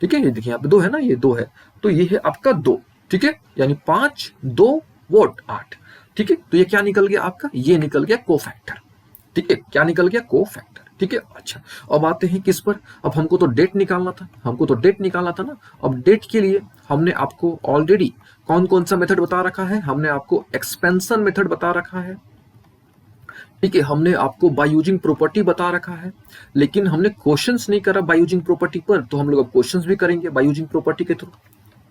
A: ठीक है, ये देखिए यहाँ पे 2 है ना, ये 2 है, तो ये है आपका 2, ठीक है, यानी 5, 2 वोट 8, ठीक है। तो ये क्या निकल गया आपका, ये निकल गया कोफैक्टर, ठीक है, क्या निकल गया, कोफैक्टर। ठीक है। अच्छा, अब आते हैं किस पर, अब हमको तो डेट निकालना था, हमको तो डेट निकालना था ना। अब डेट के लिए हमने आपको ऑलरेडी कौन कौन सा मेथड बता रखा है, हमने आपको एक्सपेंशन मेथड बता रखा है, ठीक है, हमने आपको बाय यूजिंग प्रॉपर्टी बता रखा है, लेकिन हमने क्वेश्चंस नहीं करा बाय यूजिंग प्रॉपर्टी पर, तो हम लोग अब क्वेश्चंस भी करेंगे बाय यूजिंग प्रॉपर्टी के थ्रू,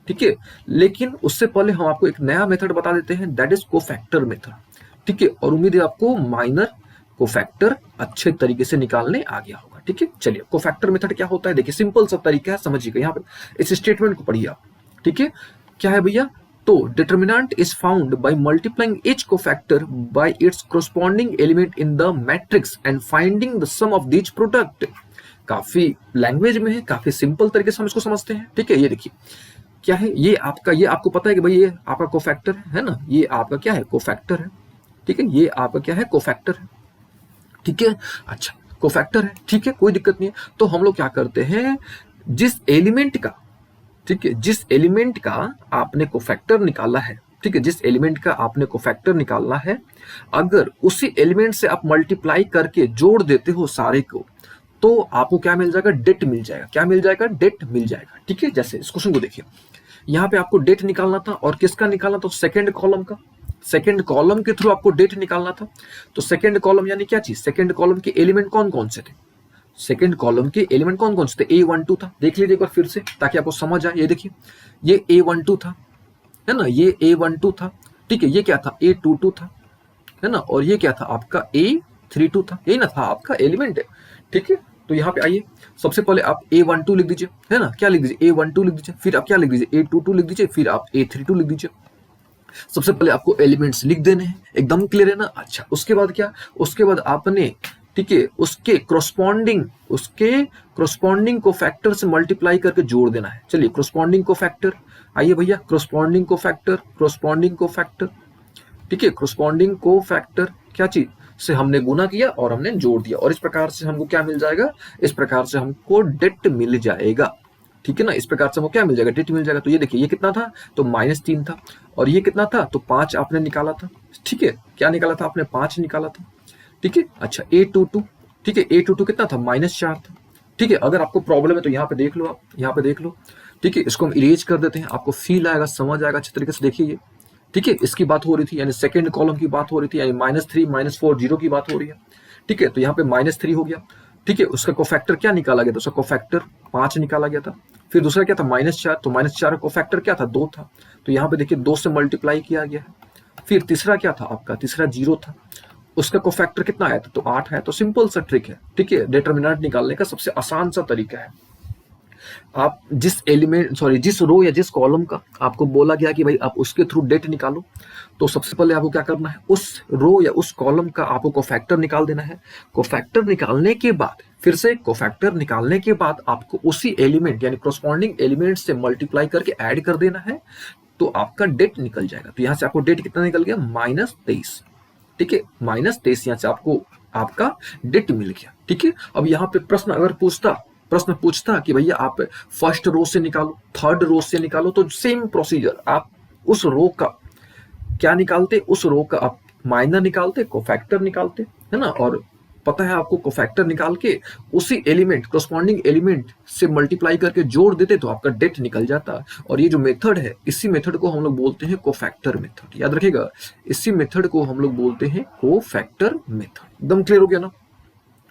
A: ठीक है। लेकिन उससे पहले हम आपको एक नया मेथड बता देते हैं, दैट इज कोफैक्टर मेथड, ठीक है। और उम्मीद है आपको माइनर कोफैक्टर अच्छे तरीके से निकालने आ गया होगा, ठीक है। चलिए, कोफैक्टर मेथड क्या होता है, देखिए सिंपल सा तरीका है, समझिएगा। यहाँ पे इस स्टेटमेंट को पढ़िए आप, ठीक है। क्या है भैया, तो determinant is found by multiplying each cofactor by its corresponding element in the matrix and finding the sum of these product. काफी लैंग्वेज में है, काफी सिंपल तरीके से हम इसको समझते हैं, ठीक है। ये देखिए क्या है, ये आपका, ये आपको पता है कि भाई ये आपका कोफैक्टर है ना, ये आपका क्या है, कोफैक्टर है, ठीक है। ये आपका क्या है, कोफैक्टर है, ठीक है। अच्छा, कोफैक्टर है, ठीक है, कोई दिक्कत नहीं है। तो हम लोग क्या करते हैं, जिस एलिमेंट का, ठीक है, जिस एलिमेंट का आपने कोफैक्टर निकाला है, ठीक है, जिस एलिमेंट का आपने कोफैक्टर निकालना है, अगर उसी एलिमेंट से आप मल्टीप्लाई करके जोड़ देते हो सारे को, तो आपको क्या मिल जाएगा, डेट मिल जाएगा। क्या मिल जाएगा, डेट मिल जाएगा, ठीक है। जैसे इस क्वेश्चन को देखिए, यहाँ पे आपको डेट निकालना था, और किसका निकालना था, सेकंड कॉलम का, सेकंड कॉलम के थ्रू आपको डेट निकालना था। तो सेकंड कॉलम यानी क्या चीज, सेकंड कॉलम के एलिमेंट कौन कौन से थे, सेकंड कॉलम के एलिमेंट कौन कौन से थे, A12 था, देख लीजिए एक बार फिर से ताकि आपको समझ आए। ये देखिए, ये A12 था, है ना, ये A12 था, ठीक है। ये क्या था, A22 था, है ना, और ये क्या था आपका A32 था, यही ना था आपका एलिमेंट है, ठीक है। तो यहाँ पे आइए, सबसे पहले आप A12 लिख दीजिए, है ना, क्या लिख दीजिए, A12 लिख दीजिए, फिर आप क्या लिख दीजिए, A22 लिख दीजिए, फिर आप A32 लिख दीजिए। सबसे पहले आपको एलिमेंट्स लिख देने हैं, एकदम क्लियर है ना। अच्छा, उसके बाद क्या, उसके बाद आपने, ठीक है, उसके क्रोस्पॉन्डिंग को फैक्टर से मल्टीप्लाई करके जोड़ देना है। चलिए, क्रोस्पॉन्डिंग को फैक्टर, आइए भैया, क्रोस्पॉन्डिंग को फैक्टर, क्रोस्पॉन्डिंग को फैक्टर, ठीक है, क्रोस्पॉन्डिंग को फैक्टर क्या चीज से हमने गुना किया और हमने जोड़ दिया, और इस प्रकार से हमको क्या मिल जाएगा, इस प्रकार से हमको डेट मिल जाएगा, ठीक है ना। इस प्रकार से हमको क्या मिल जाएगा, डेट मिल जाएगा। तो ये देखिए, ये कितना था, तो -3 था, और ये कितना था, तो 5 आपने निकाला था, ठीक है। क्या निकाला था आपने, 5 निकाला था, ठीक है। अच्छा, A22, ठीक है, A22 कितना था, -4 था, ठीक है। अगर आपको प्रॉब्लम है तो यहाँ पे देख लो, आप यहाँ पे देख लो, ठीक है। इसको हम इरेज कर देते हैं, आपको फील आएगा, समझ आएगा अच्छे तरीके से। देखिए ये, ठीक है, इसकी बात हो रही थी, यानी सेकंड कॉलम की बात हो रही थी, यानी -3 -4 0 की बात हो रही है, ठीक है। तो यहाँ पे -3 हो गया, ठीक है। उसका कोफैक्टर क्या निकाला गया था, उसका कोफैक्टर 5 निकाला गया था। फिर दूसरा क्या था, -4, तो -4 का कोफैक्टर क्या था, 2 था, तो यहाँ पे देखिए 2 से मल्टीप्लाई किया गया है। फिर तीसरा क्या था आपका, तीसरा 0 था, उसका कोफैक्टर कितना आया था, तो 8 है। तो सिंपल सा ट्रिक है, ठीक है, डिटर्मिनेंट निकालने का सबसे आसान सा तरीका है। आप जिस एलिमेंट, सॉरी, जिस रो या जिस कॉलम का आपको बोला गया कि भाई आप उसके थ्रू डेट निकालो, तो सबसे पहले आपको क्या करना है, उस रो या उस कॉलम का आपको कोफैक्टर निकाल देना है। कोफैक्टर निकालने के बाद, फिर से कोफैक्टर निकालने के बाद आपको उसी एलिमेंट यानी कोरस्पॉन्डिंग एलिमेंट से मल्टीप्लाई करके ऐड कर देना है, तो आपका डेट निकल जाएगा। तो यहाँ से आपको डेट कितना निकल गया, -23, ठीक है, -23 यहाँ से आपको आपका डेट मिल गया, ठीक है। अब यहाँ पे प्रश्न पूछता कि भैया आप फर्स्ट रो से निकालो, थर्ड रो से निकालो, तो सेम प्रोसीजर, आप उस रो का क्या निकालते, उस रो का आप माइनर निकालते, कोफैक्टर निकालते, है ना। और पता है आपको, कोफैक्टर निकाल के उसी एलिमेंट, कोरस्पॉन्डिंग एलिमेंट से मल्टीप्लाई करके जोड़ देते, तो आपका डेट निकल जाता। और ये जो मेथड है, इसी मेथड को हम लोग बोलते हैं कोफैक्टर मेथड, याद रखिएगा, इसी मेथड को हम लोग बोलते हैं कोफैक्टर मेथड। एकदम क्लियर हो गया ना।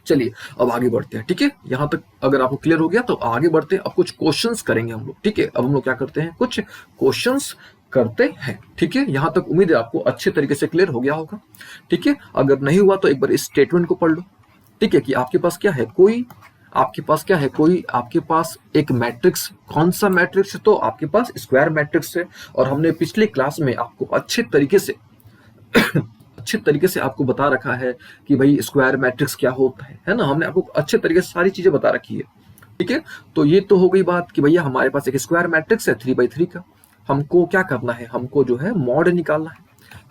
A: चलिए, अब आगे बढ़ते हैं, ठीक है। यहां तक अगर आपको क्लियर हो गया तो आगे बढ़ते हैं, अब कुछ क्वेश्चंस करेंगे हम लोग, ठीक है। अब हम लोग क्या करते हैं, कुछ क्वेश्चंस करते हैं, ठीक है। यहां तक उम्मीद है आपको अच्छे तरीके से क्लियर हो गया होगा, ठीक है। अगर नहीं हुआ तो एक बार इस स्टेटमेंट को पढ़ लो, ठीक है, कि आपके पास क्या है, आपके पास एक मैट्रिक्स, कौन सा मैट्रिक्स है, तो आपके पास स्क्वायर मैट्रिक्स है। और हमने पिछले क्लास में आपको अच्छे तरीके से आपको बता रखा है कि भाई स्क्वायर मैट्रिक्स क्या होता है ना। हमने आपको अच्छे तरीके से सारी चीजें बता रखी है, ठीक है। तो ये तो हो गई बात कि भैया हमारे पास एक स्क्वायर मैट्रिक्स है 3x3 का, हमको क्या करना है, हमको जो है मॉड निकालना है,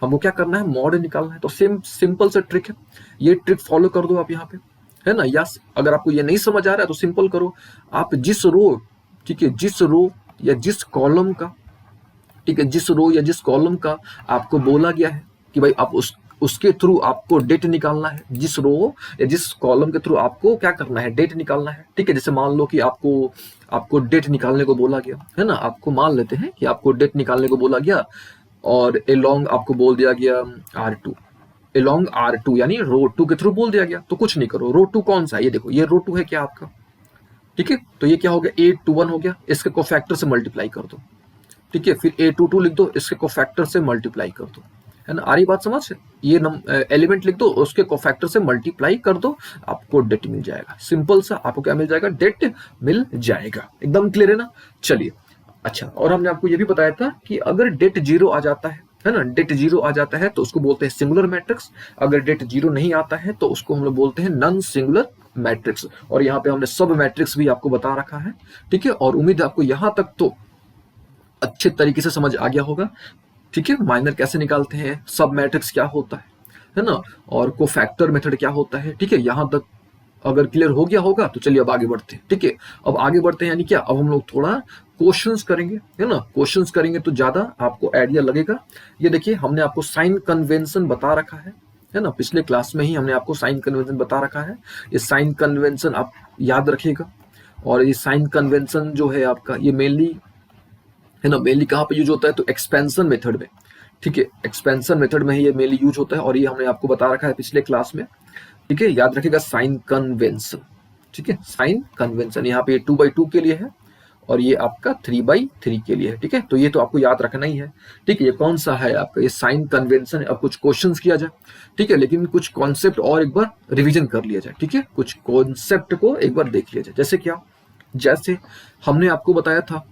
A: हमको क्या करना है, मॉड निकालना है। तो सिंपल सा ट्रिक है, ये ट्रिक फॉलो कर दो आप यहाँ पे, है ना। या अगर आपको ये नहीं समझ आ रहा है तो सिंपल करो, आप जिस रो, ठीक है, जिस रो या जिस कॉलम का, ठीक है, जिस रो या जिस कॉलम का आपको बोला गया है कि भाई आप उसके थ्रू आपको डेट निकालना है, जिस रो या जिस कॉलम के थ्रू आपको क्या करना है, डेट निकालना है। ठीक है, जैसे मान लो कि आपको आपको डेट निकालने को बोला गया है ना, आपको मान लेते हैं कि आपको डेट निकालने को बोला गया और एलोंग आपको बोल दिया गया R2, एलोंग R2 यानी रो 2 के थ्रू बोल दिया गया। तो कुछ नहीं करो, रो 2 कौन सा है, ये देखो, ये रो 2 है क्या आपका। ठीक है, तो ये क्या हो गया, A21 हो गया, इसके कोफैक्टर से मल्टीप्लाई कर दो। ठीक है, फिर A22 लिख दो, इसके कोफैक्टर से मल्टीप्लाई कर दो, है ना, आ रही बात समझ। ये एलिमेंट लिख दो, उसके कोफैक्टर से मल्टीप्लाई कर दो, आपको डेट मिल जाएगा। सिंपल सा, आपको क्या मिल जाएगा, डेट मिल जाएगा। एकदम क्लियर है ना। चलिए, अच्छा, और हमने आपको ये भी बताया था कि अगर डेट 0 आ जाता है ना, डेट 0 आ जाता है तो उसको बोलते हैं सिंगुलर मैट्रिक्स। अगर डेट 0 नहीं आता है तो उसको हम लोग बोलते हैं नॉन सिंगुलर मैट्रिक्स। और यहाँ पे हमने सब मैट्रिक्स भी आपको बता रखा है। ठीक है, और उम्मीद है आपको यहाँ तक तो अच्छे तरीके से समझ आ गया होगा। ठीक है, माइनर कैसे निकालते हैं, सब मैट्रिक्स क्या होता है ना, और कोफैक्टर मेथड क्या होता है। ठीक है, यहाँ तक अगर क्लियर हो गया होगा तो चलिए अब आगे बढ़ते हैं। ठीक है, अब आगे बढ़ते हैं यानी क्या, अब हम लोग थोड़ा क्वेश्चंस करेंगे, है ना। क्वेश्चंस करेंगे तो ज्यादा आपको आइडिया लगेगा। ये देखिए, हमने आपको साइन कन्वेंशन बता रखा है ना, पिछले क्लास में ही हमने आपको साइन कन्वेंशन बता रखा है। ये साइन कन्वेंशन आप याद रखिएगा। और ये साइन कन्वेंशन जो है आपका, ये मेनली है ना, मेनली कहाँ पे यूज होता है, तो एक्सपेंशन मेथड में। ठीक है, एक्सपेंशन मेथड में ही ये मेनली यूज होता है, और ये हमने आपको बता रखा है पिछले क्लास में। ठीक है, याद रखिएगा साइन कन्वेंशन। ठीक है, साइन कन्वेंशन यहाँ पे 2/2 के लिए है और ये आपका 3/3 के लिए है। ठीक है, तो ये तो आपको याद रखना ही है। ठीक है, ये कौन सा है आपका, ये साइन कन्वेंशन है। अब कुछ क्वेश्चंस किया जाए। ठीक है, लेकिन कुछ कॉन्सेप्ट और एक बार रिवीजन कर लिया जाए। ठीक है, कुछ कॉन्सेप्ट को एक बार देख लिया जाए। जैसे क्या, जैसे हमने आपको बताया था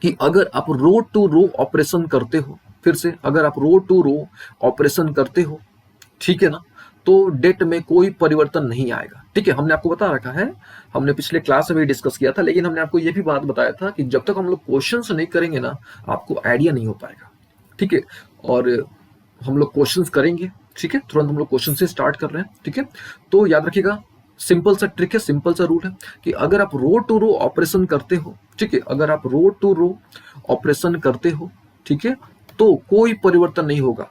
A: कि अगर आप रो टू रो ऑपरेशन करते हो, फिर से अगर आप रो टू रो ऑपरेशन करते हो, ठीक है ना, तो डेट में कोई परिवर्तन नहीं आएगा। ठीक है, हमने आपको बता रखा है, हमने पिछले क्लास में भी डिस्कस किया था, लेकिन हमने आपको ये भी बात बताया था कि जब तक हम लोग क्वेश्चंस नहीं करेंगे ना, आपको आइडिया नहीं हो पाएगा। ठीक है, और हम लोग क्वेश्चंस करेंगे। ठीक है, तुरंत हम लोग क्वेश्चन से स्टार्ट कर रहे हैं। ठीक है, तो याद रखिएगा, सिंपल सा ट्रिक है, सिंपल सा रूल है कि अगर आप रो टू रो ऑपरेशन करते हो, ठीक है, अगर आप रो टू रो ऑपरेशन करते हो, ठीक है, तो कोई परिवर्तन नहीं होगा।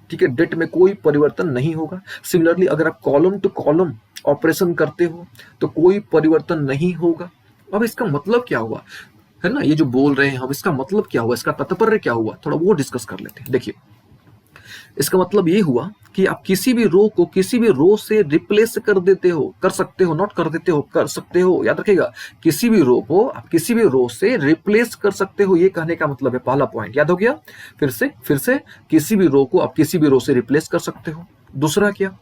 A: ठीक है, डेट में कोई परिवर्तन नहीं होगा। सिमिलरली अगर आप कॉलम टू कॉलम ऑपरेशन करते हो तो कोई परिवर्तन नहीं होगा। अब इसका मतलब क्या हुआ, है ना, ये जो बोल रहे हैं हम, इसका मतलब क्या हुआ, इसका तात्पर्य क्या हुआ, थोड़ा वो डिस्कस कर लेते हैं। देखिए, इसका मतलब ये हुआ कि आप किसी भी रो को किसी भी रो से रिप्लेस कर देते हो, कर सकते हो, नॉट कर देते हो, कर सकते हो। याद रखिएगा, किसी भी रो को आप किसी भी रो से रिप्लेस कर सकते हो, ये कहने का मतलब है। पहला पॉइंट याद हो गया। फिर से किसी भी रो को आप किसी भी रो से रिप्लेस कर सकते हो। दूसरा क्या,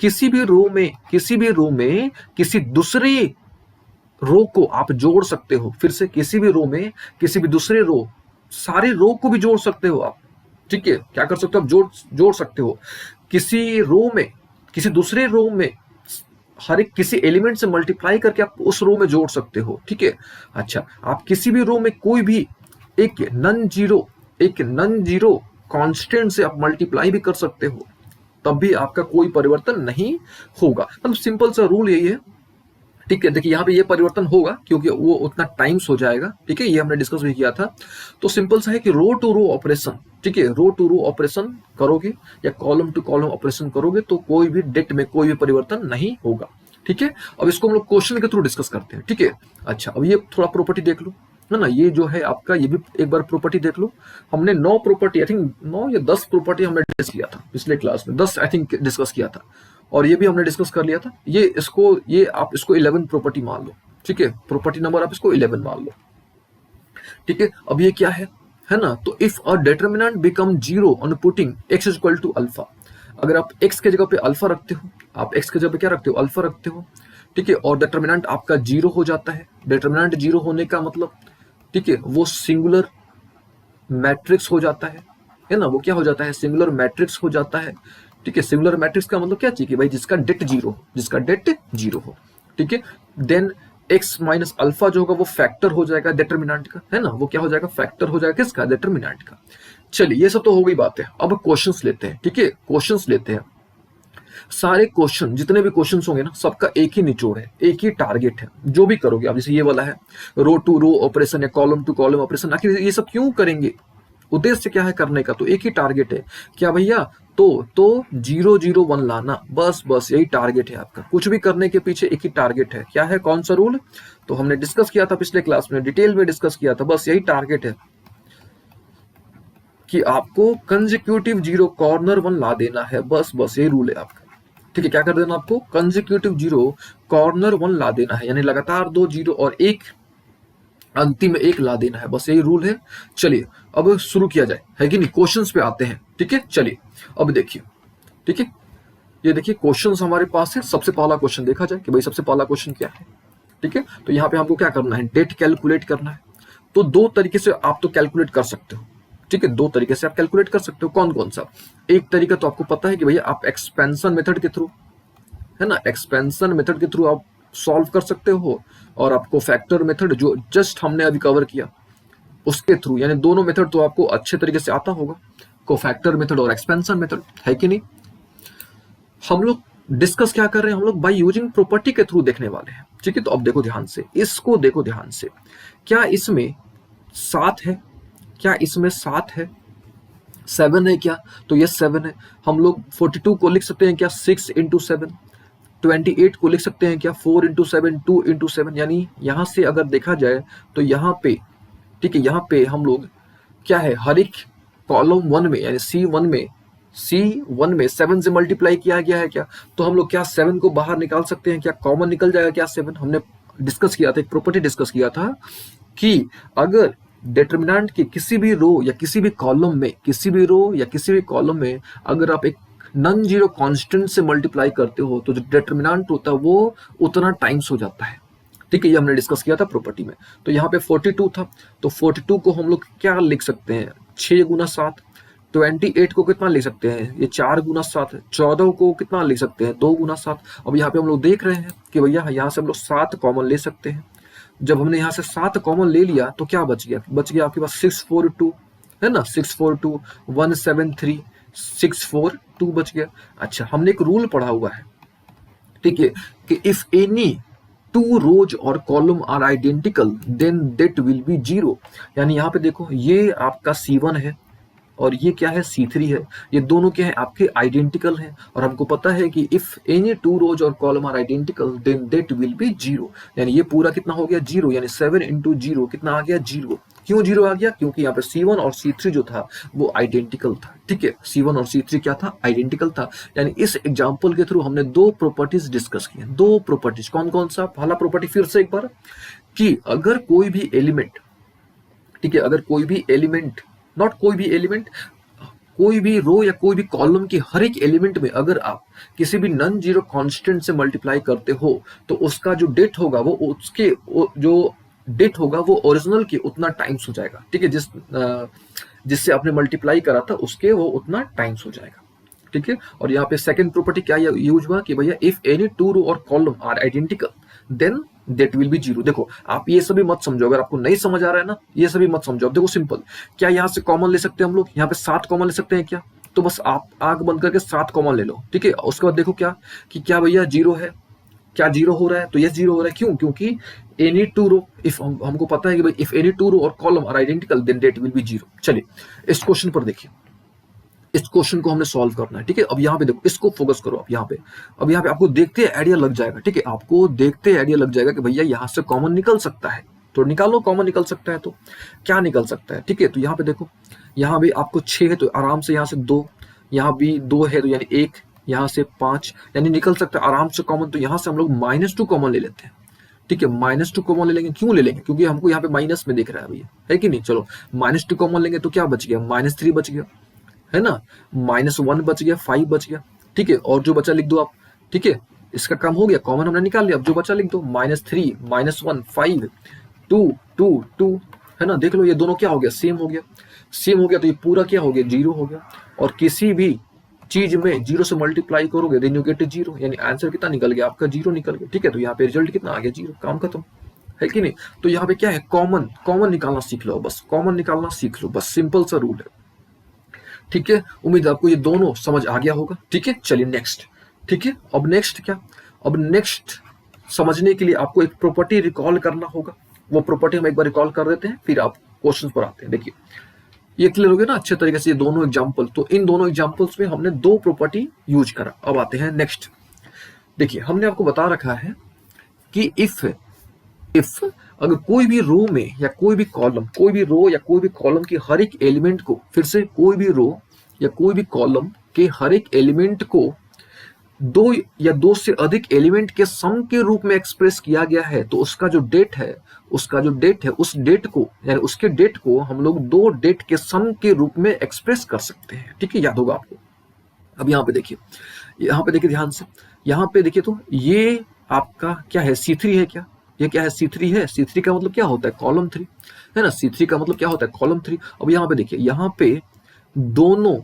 A: किसी भी रो में किसी दूसरे रो को आप जोड़ सकते हो। फिर से किसी भी रो में किसी भी दूसरे रो, सारे रो को भी जोड़ सकते हो आप। ठीक है, क्या कर सकते हो आप, जोड़ सकते हो। किसी रो में किसी दूसरे रो में हर एक किसी एलिमेंट से मल्टीप्लाई करके आप उस रो में जोड़ सकते हो। ठीक है, अच्छा, आप किसी भी रो में कोई भी एक नन जीरो कांस्टेंट से आप मल्टीप्लाई भी कर सकते हो, तब भी आपका कोई परिवर्तन नहीं होगा। मतलब सिंपल सा रूल यही है। ठीक है, देखिए यहाँ पे ये परिवर्तन होगा क्योंकि वो उतना टाइम्स हो जाएगा। ठीक है, ये हमने डिस्कस भी किया था। तो सिंपल सा है कि रो टू रो ऑपरेशन, ठीक है, रो टू रो ऑपरेशन करोगे या कॉलम टू कॉलम ऑपरेशन करोगे तो कोई भी डेट में कोई भी परिवर्तन नहीं होगा। ठीक है, अब इसको हम लोग क्वेश्चन के थ्रू डिस्कस करते हैं। ठीक है, अच्छा, अब ये थोड़ा प्रॉपर्टी देख लो, है ना, ये जो है आपका, ये भी एक बार प्रॉपर्टी देख लो। हमने 9 प्रॉपर्टी, आई थिंक 9 या 10 प्रॉपर्टी हमने डिस्कस किया था पिछले क्लास में, 10 आई थिंक डिस्कस किया था, और ये भी हमने डिस्कस कर लिया था। ये आप इसको 11 प्रॉपर्टी मान लो। ठीक है, प्रॉपर्टी नंबर आप इसको 11 मान लो। ठीक है, अब ये क्या है ना, तो if a determinant become 0 on putting x equal to alpha, अगर आप x के जगह पे अल्फा रखते हो, आप x के जगह पे क्या रखते हो, अल्फा रखते हो। ठीक है, और डिटरमिनेंट आपका 0 हो जाता है। डिटरमिनेंट 0 होने का मतलब, ठीक है, वो सिंगुलर मैट्रिक्स हो जाता है ना, वो क्या हो जाता है, सिंगुलर मैट्रिक्स हो जाता है। ठीक है, सिंगुलर मैट्रिक्स का मतलब क्या चाहिए कि भाई जिसका डेट 0 हो। ठीक है, देन x माइनस अल्फा जो होगा वो फैक्टर हो जाएगा डिटरमिनेंट का, है ना, वो क्या हो जाएगा, फैक्टर हो जाएगा किसका, डिटरमिनेंट का। चलिए, ये सब तो हो गई बात है। अब क्वेश्चंस लेते हैं। ठीक है, क्वेश्चंस लेते हैं। सारे क्वेश्चन, जितने भी क्वेश्चंस होंगे ना, सबका एक ही निचोड़ है, एक ही टारगेट है। जो भी करोगे आप, जैसे ये वाला है रो टू रो ऑपरेशन या कॉलम टू कॉलम ऑपरेशन, आखिर ये सब क्यों करेंगे, उद्देश्य क्या है करने का, तो एक ही टारगेट है क्या भैया, तो 001 लाना, बस बस यही टारगेट है आपका। कुछ भी करने के पीछे एक ही टारगेट है, क्या है, कौन सा रूल, तो हमने डिस्कस किया था पिछले क्लास में, डिटेल में डिस्कस किया था, बस यही टारगेट है कि आपको कंसेक्यूटिव 0 कॉर्नर 1 ला देना है, बस बस यही रूल है आपका। ठीक है, क्या कर देना आपको, कंसेक्यूटिव 0 कॉर्नर 1 ला देना है, यानी लगातार 2 0 और एक अंतिम में 1 ला देना है, बस यही रूल है। चलिए अब शुरू किया जाए, है कि नहीं, क्वेश्चंस पे आते हैं। ठीक है, चलिए अब देखिए, ठीक है, ये देखिए क्वेश्चंस हमारे पास है। सबसे पहला क्वेश्चन देखा जाए कि भाई सबसे पहला क्वेश्चन क्या है। ठीक है, तो यहाँ पे हमको क्या करना है, डेट कैलकुलेट करना है। तो दो तरीके से आप तो कैलकुलेट कर सकते हो। ठीक है, दो तरीके से आप कैलकुलेट कर सकते हो, कौन कौन सा, एक तरीका तो आपको पता है कि भैया आप एक्सपेंशन मेथड के थ्रू, है ना, एक्सपेंशन मेथड के थ्रू आप सॉल्व कर सकते हो, और आपको फैक्टर मेथड जो जस्ट हमने अभी कवर किया उसके थ्रू, यानी दोनों मेथड तो आपको अच्छे तरीके से आता होगा, कोफैक्टर मेथड और एक्सपेंशन मेथड, है कि नहीं। हम लोग डिस्कस क्या कर रहे हैं, हम लोग बाय यूजिंग प्रॉपर्टी के थ्रू देखने वाले हैं। ठीक है, तो अब देखो ध्यान से, इसको देखो ध्यान से, क्या इसमें 7 है, क्या इसमें 7 है, 7 है क्या, तो ये 7 है। हम लोग 42 को लिख सकते हैं क्या, 6 इंटू 7, 28 को लिख सकते हैं क्या, 4 इंटू 7, 2 इंटू 7, यानी यहां से अगर देखा जाए तो यहाँ पे, ठीक है, यहाँ पे हम लोग क्या है, हर एक कॉलम 1 में यानी C1 में 7 से मल्टीप्लाई किया गया है क्या, तो हम लोग क्या 7 को बाहर निकाल सकते हैं क्या, कॉमन निकल जाएगा क्या 7। हमने डिस्कस किया था, एक प्रॉपर्टी डिस्कस किया था कि अगर डिटरमिनेंट के किसी भी रो या किसी भी कॉलम में, किसी भी रो या किसी भी कॉलम में अगर आप एक नॉन जीरो कांस्टेंट से मल्टीप्लाई करते हो तो जो डिटरमिनेंट होता है वो उतना टाइम्स हो जाता है। ठीक है, ये हमने डिस्कस किया था प्रॉपर्टी में। तो यहाँ पे 42 था, तो 42 को हम लोग क्या लिख सकते हैं, 6 गुना 7। 28 को कितना लिख सकते हैं, ये 4 गुना 7 है। 14 को कितना लिख सकते हैं, 2 गुना 7। अब यहाँ पे हम लोग देख रहे हैं कि भैया यहाँ से हम लोग 7 कॉमन ले सकते हैं। जब हमने यहाँ से 7 कॉमन ले लिया तो क्या बच गया, बच गया आपके पास 642, है ना, 642, 173, 642 बच गया। अच्छा, हमने एक रूल पढ़ा हुआ है, ठीक है, कि इफ एनी 2 रोज और column are identical then that will be 0। यानी यहाँ पे देखो, ये आपका C1 है और ये क्या है, C3 है, ये दोनों क्या है, आपके आइडेंटिकल हैं। और हमको पता है कि इफ एनी 2 रोज और column are identical then that will be 0, यानी ये पूरा कितना हो गया, 0, यानी 7 इंटू 0 कितना आ गया, 0। क्यों 0 आ गया, क्योंकि यहाँ पे C1 और C3 जो था वो आइडेंटिकल था। ठीक है, C1 और C3 क्या था, आइडेंटिकल था। यानी इस एग्जाम्पल के थ्रू हमने 2 प्रॉपर्टीज डिस्कस किए, 2 प्रॉपर्टीज, कौन कौन सा, पहला प्रॉपर्टी फिर से एक बार, कि अगर कोई भी एलिमेंट, ठीक है, अगर कोई भी एलिमेंट, नॉट कोई भी एलिमेंट, कोई भी रो या कोई भी कॉलम की हर एक एलिमेंट में अगर आप किसी भी नॉन जीरो कांस्टेंट से मल्टीप्लाई करते हो तो उसका जो डेट होगा वो उसके जो डेट होगा वो ओरिजिनल के उतना टाइम्स हो जाएगा। ठीक है, जिससे आपने मल्टीप्लाई करा था उसके वो उतना टाइम्स हो जाएगा। ठीक है, और यहाँ पे सेकंड प्रॉपर्टी क्या यूज हुआ कि भैया इफ एनी 2 रो और column are identical then that will be 0। देखो आप ये सभी मत समझो, अगर आपको नहीं समझ आ रहा है ना, ये सभी मत समझो। अब देखो सिंपल, क्या यहाँ से कॉमन ले सकते हैं हम लोग, यहाँ पे 7 कॉमन ले सकते हैं क्या, तो बस आप आंख बंद करके 7 कॉमन ले लो। ठीक है, उसके बाद देखो क्या कि क्या भैया 0 है, क्या 0 हो रहा है, तो ये 0 हो रहा है। क्यों, क्योंकि एनी 2 रो, इफ हमको पता है कि भाई इफ एनी 2 रो और column are identical then that will be 0। चलिए इस क्वेश्चन पर देखिए, इस क्वेश्चन को हमने सॉल्व करना है। ठीक है, अब यहाँ पे देखो, इसको फोकस करो आप यहाँ पे। अब यहाँ पे आपको देखते आइडिया लग जाएगा। ठीक है, आपको देखते आइडिया लग जाएगा कि भैया यहाँ से कॉमन निकल सकता है, तो निकालो, कॉमन निकल सकता है तो क्या निकल सकता है। ठीक है, तो यहाँ पे देखो, यहाँ भी आपको 6 है तो आराम से यहाँ से 2, यहाँ भी 2 है तो यानी 1, यहाँ से 5, यानी निकल सकता है आराम से कॉमन। तो यहाँ से हम लोग -2 कॉमन ले लेते हैं। ठीक है, -2 कॉमन ले लेंगे, क्यों ले लेंगे, क्योंकि हमको यहाँ पे माइनस में दिख रहा है भैया, है कि नहीं। चलो -2 कॉमन लेंगे तो क्या बच गया, -3 बच गया, है ना, -1 बच गया, 5 बच गया। ठीक है, और जो बचा लिख दो आप। ठीक है, इसका काम हो गया, कॉमन हमने निकाल लिया, अब जो बचा लिख दो, -3, -1, 5, 2, 2, 2, है ना। देख लो ये दोनों क्या हो गया, सेम हो गया, सेम हो गया, तो ये पूरा क्या हो गया, 0 हो गया। और किसी भी चीज में 0 से मल्टीप्लाई करोगे देन यू गेट 0, यानी आंसर कितना निकल गया आपका, 0 निकल गया। ठीक है, तो यहाँ पे रिजल्ट कितना आ गया, 0, काम खत्म, है कि नहीं। तो यहाँ पे क्या है, कॉमन, कॉमन निकालना सीख लो, बस कॉमन निकालना सीख लो, बस सिंपल सा रूल है। ठीक है, उम्मीद आपको ये दोनों समझ आ गया होगा। ठीक है, चलिए नेक्स्ट। ठीक है, अब नेक्स्ट क्या, अब नेक्स्ट समझने के लिए आपको एक प्रॉपर्टी रिकॉल करना होगा। वो प्रॉपर्टी हम एक बार रिकॉल कर देते हैं, फिर आप क्वेश्चन पर आते हैं। देखिए ये क्लियर हो गया ना अच्छे तरीके से, ये दोनों एग्जांपल। तो इन दोनों एग्जांपल्स में हमने दो प्रॉपर्टी यूज करा। अब आते हैं नेक्स्ट। देखिए हमने आपको बता रखा है कि इफ अगर कोई भी रो में या कोई भी कॉलम, कोई भी रो या कोई भी कॉलम की हर एक एलिमेंट को, फिर से कोई भी रो या कोई भी कॉलम के हर एक एलिमेंट को दो या दो से अधिक एलिमेंट के सम के रूप में एक्सप्रेस किया गया है, तो उसका जो डेट है, उस डेट को यानी उसके डेट को हम लोग दो डेट के सम के रूप में एक्सप्रेस कर सकते हैं। ठीक है, याद होगा आपको। अब यहाँ पे देखिए, ध्यान से, यहाँ पे देखिए, तो ये आपका क्या है, C3 है क्या? ये क्या है, C3 है। C3 का मतलब क्या होता है, कॉलम 3 है ना। C3 का मतलब क्या होता है, कॉलम 3। अब यहाँ पे देखिए, यहाँ पे दोनों,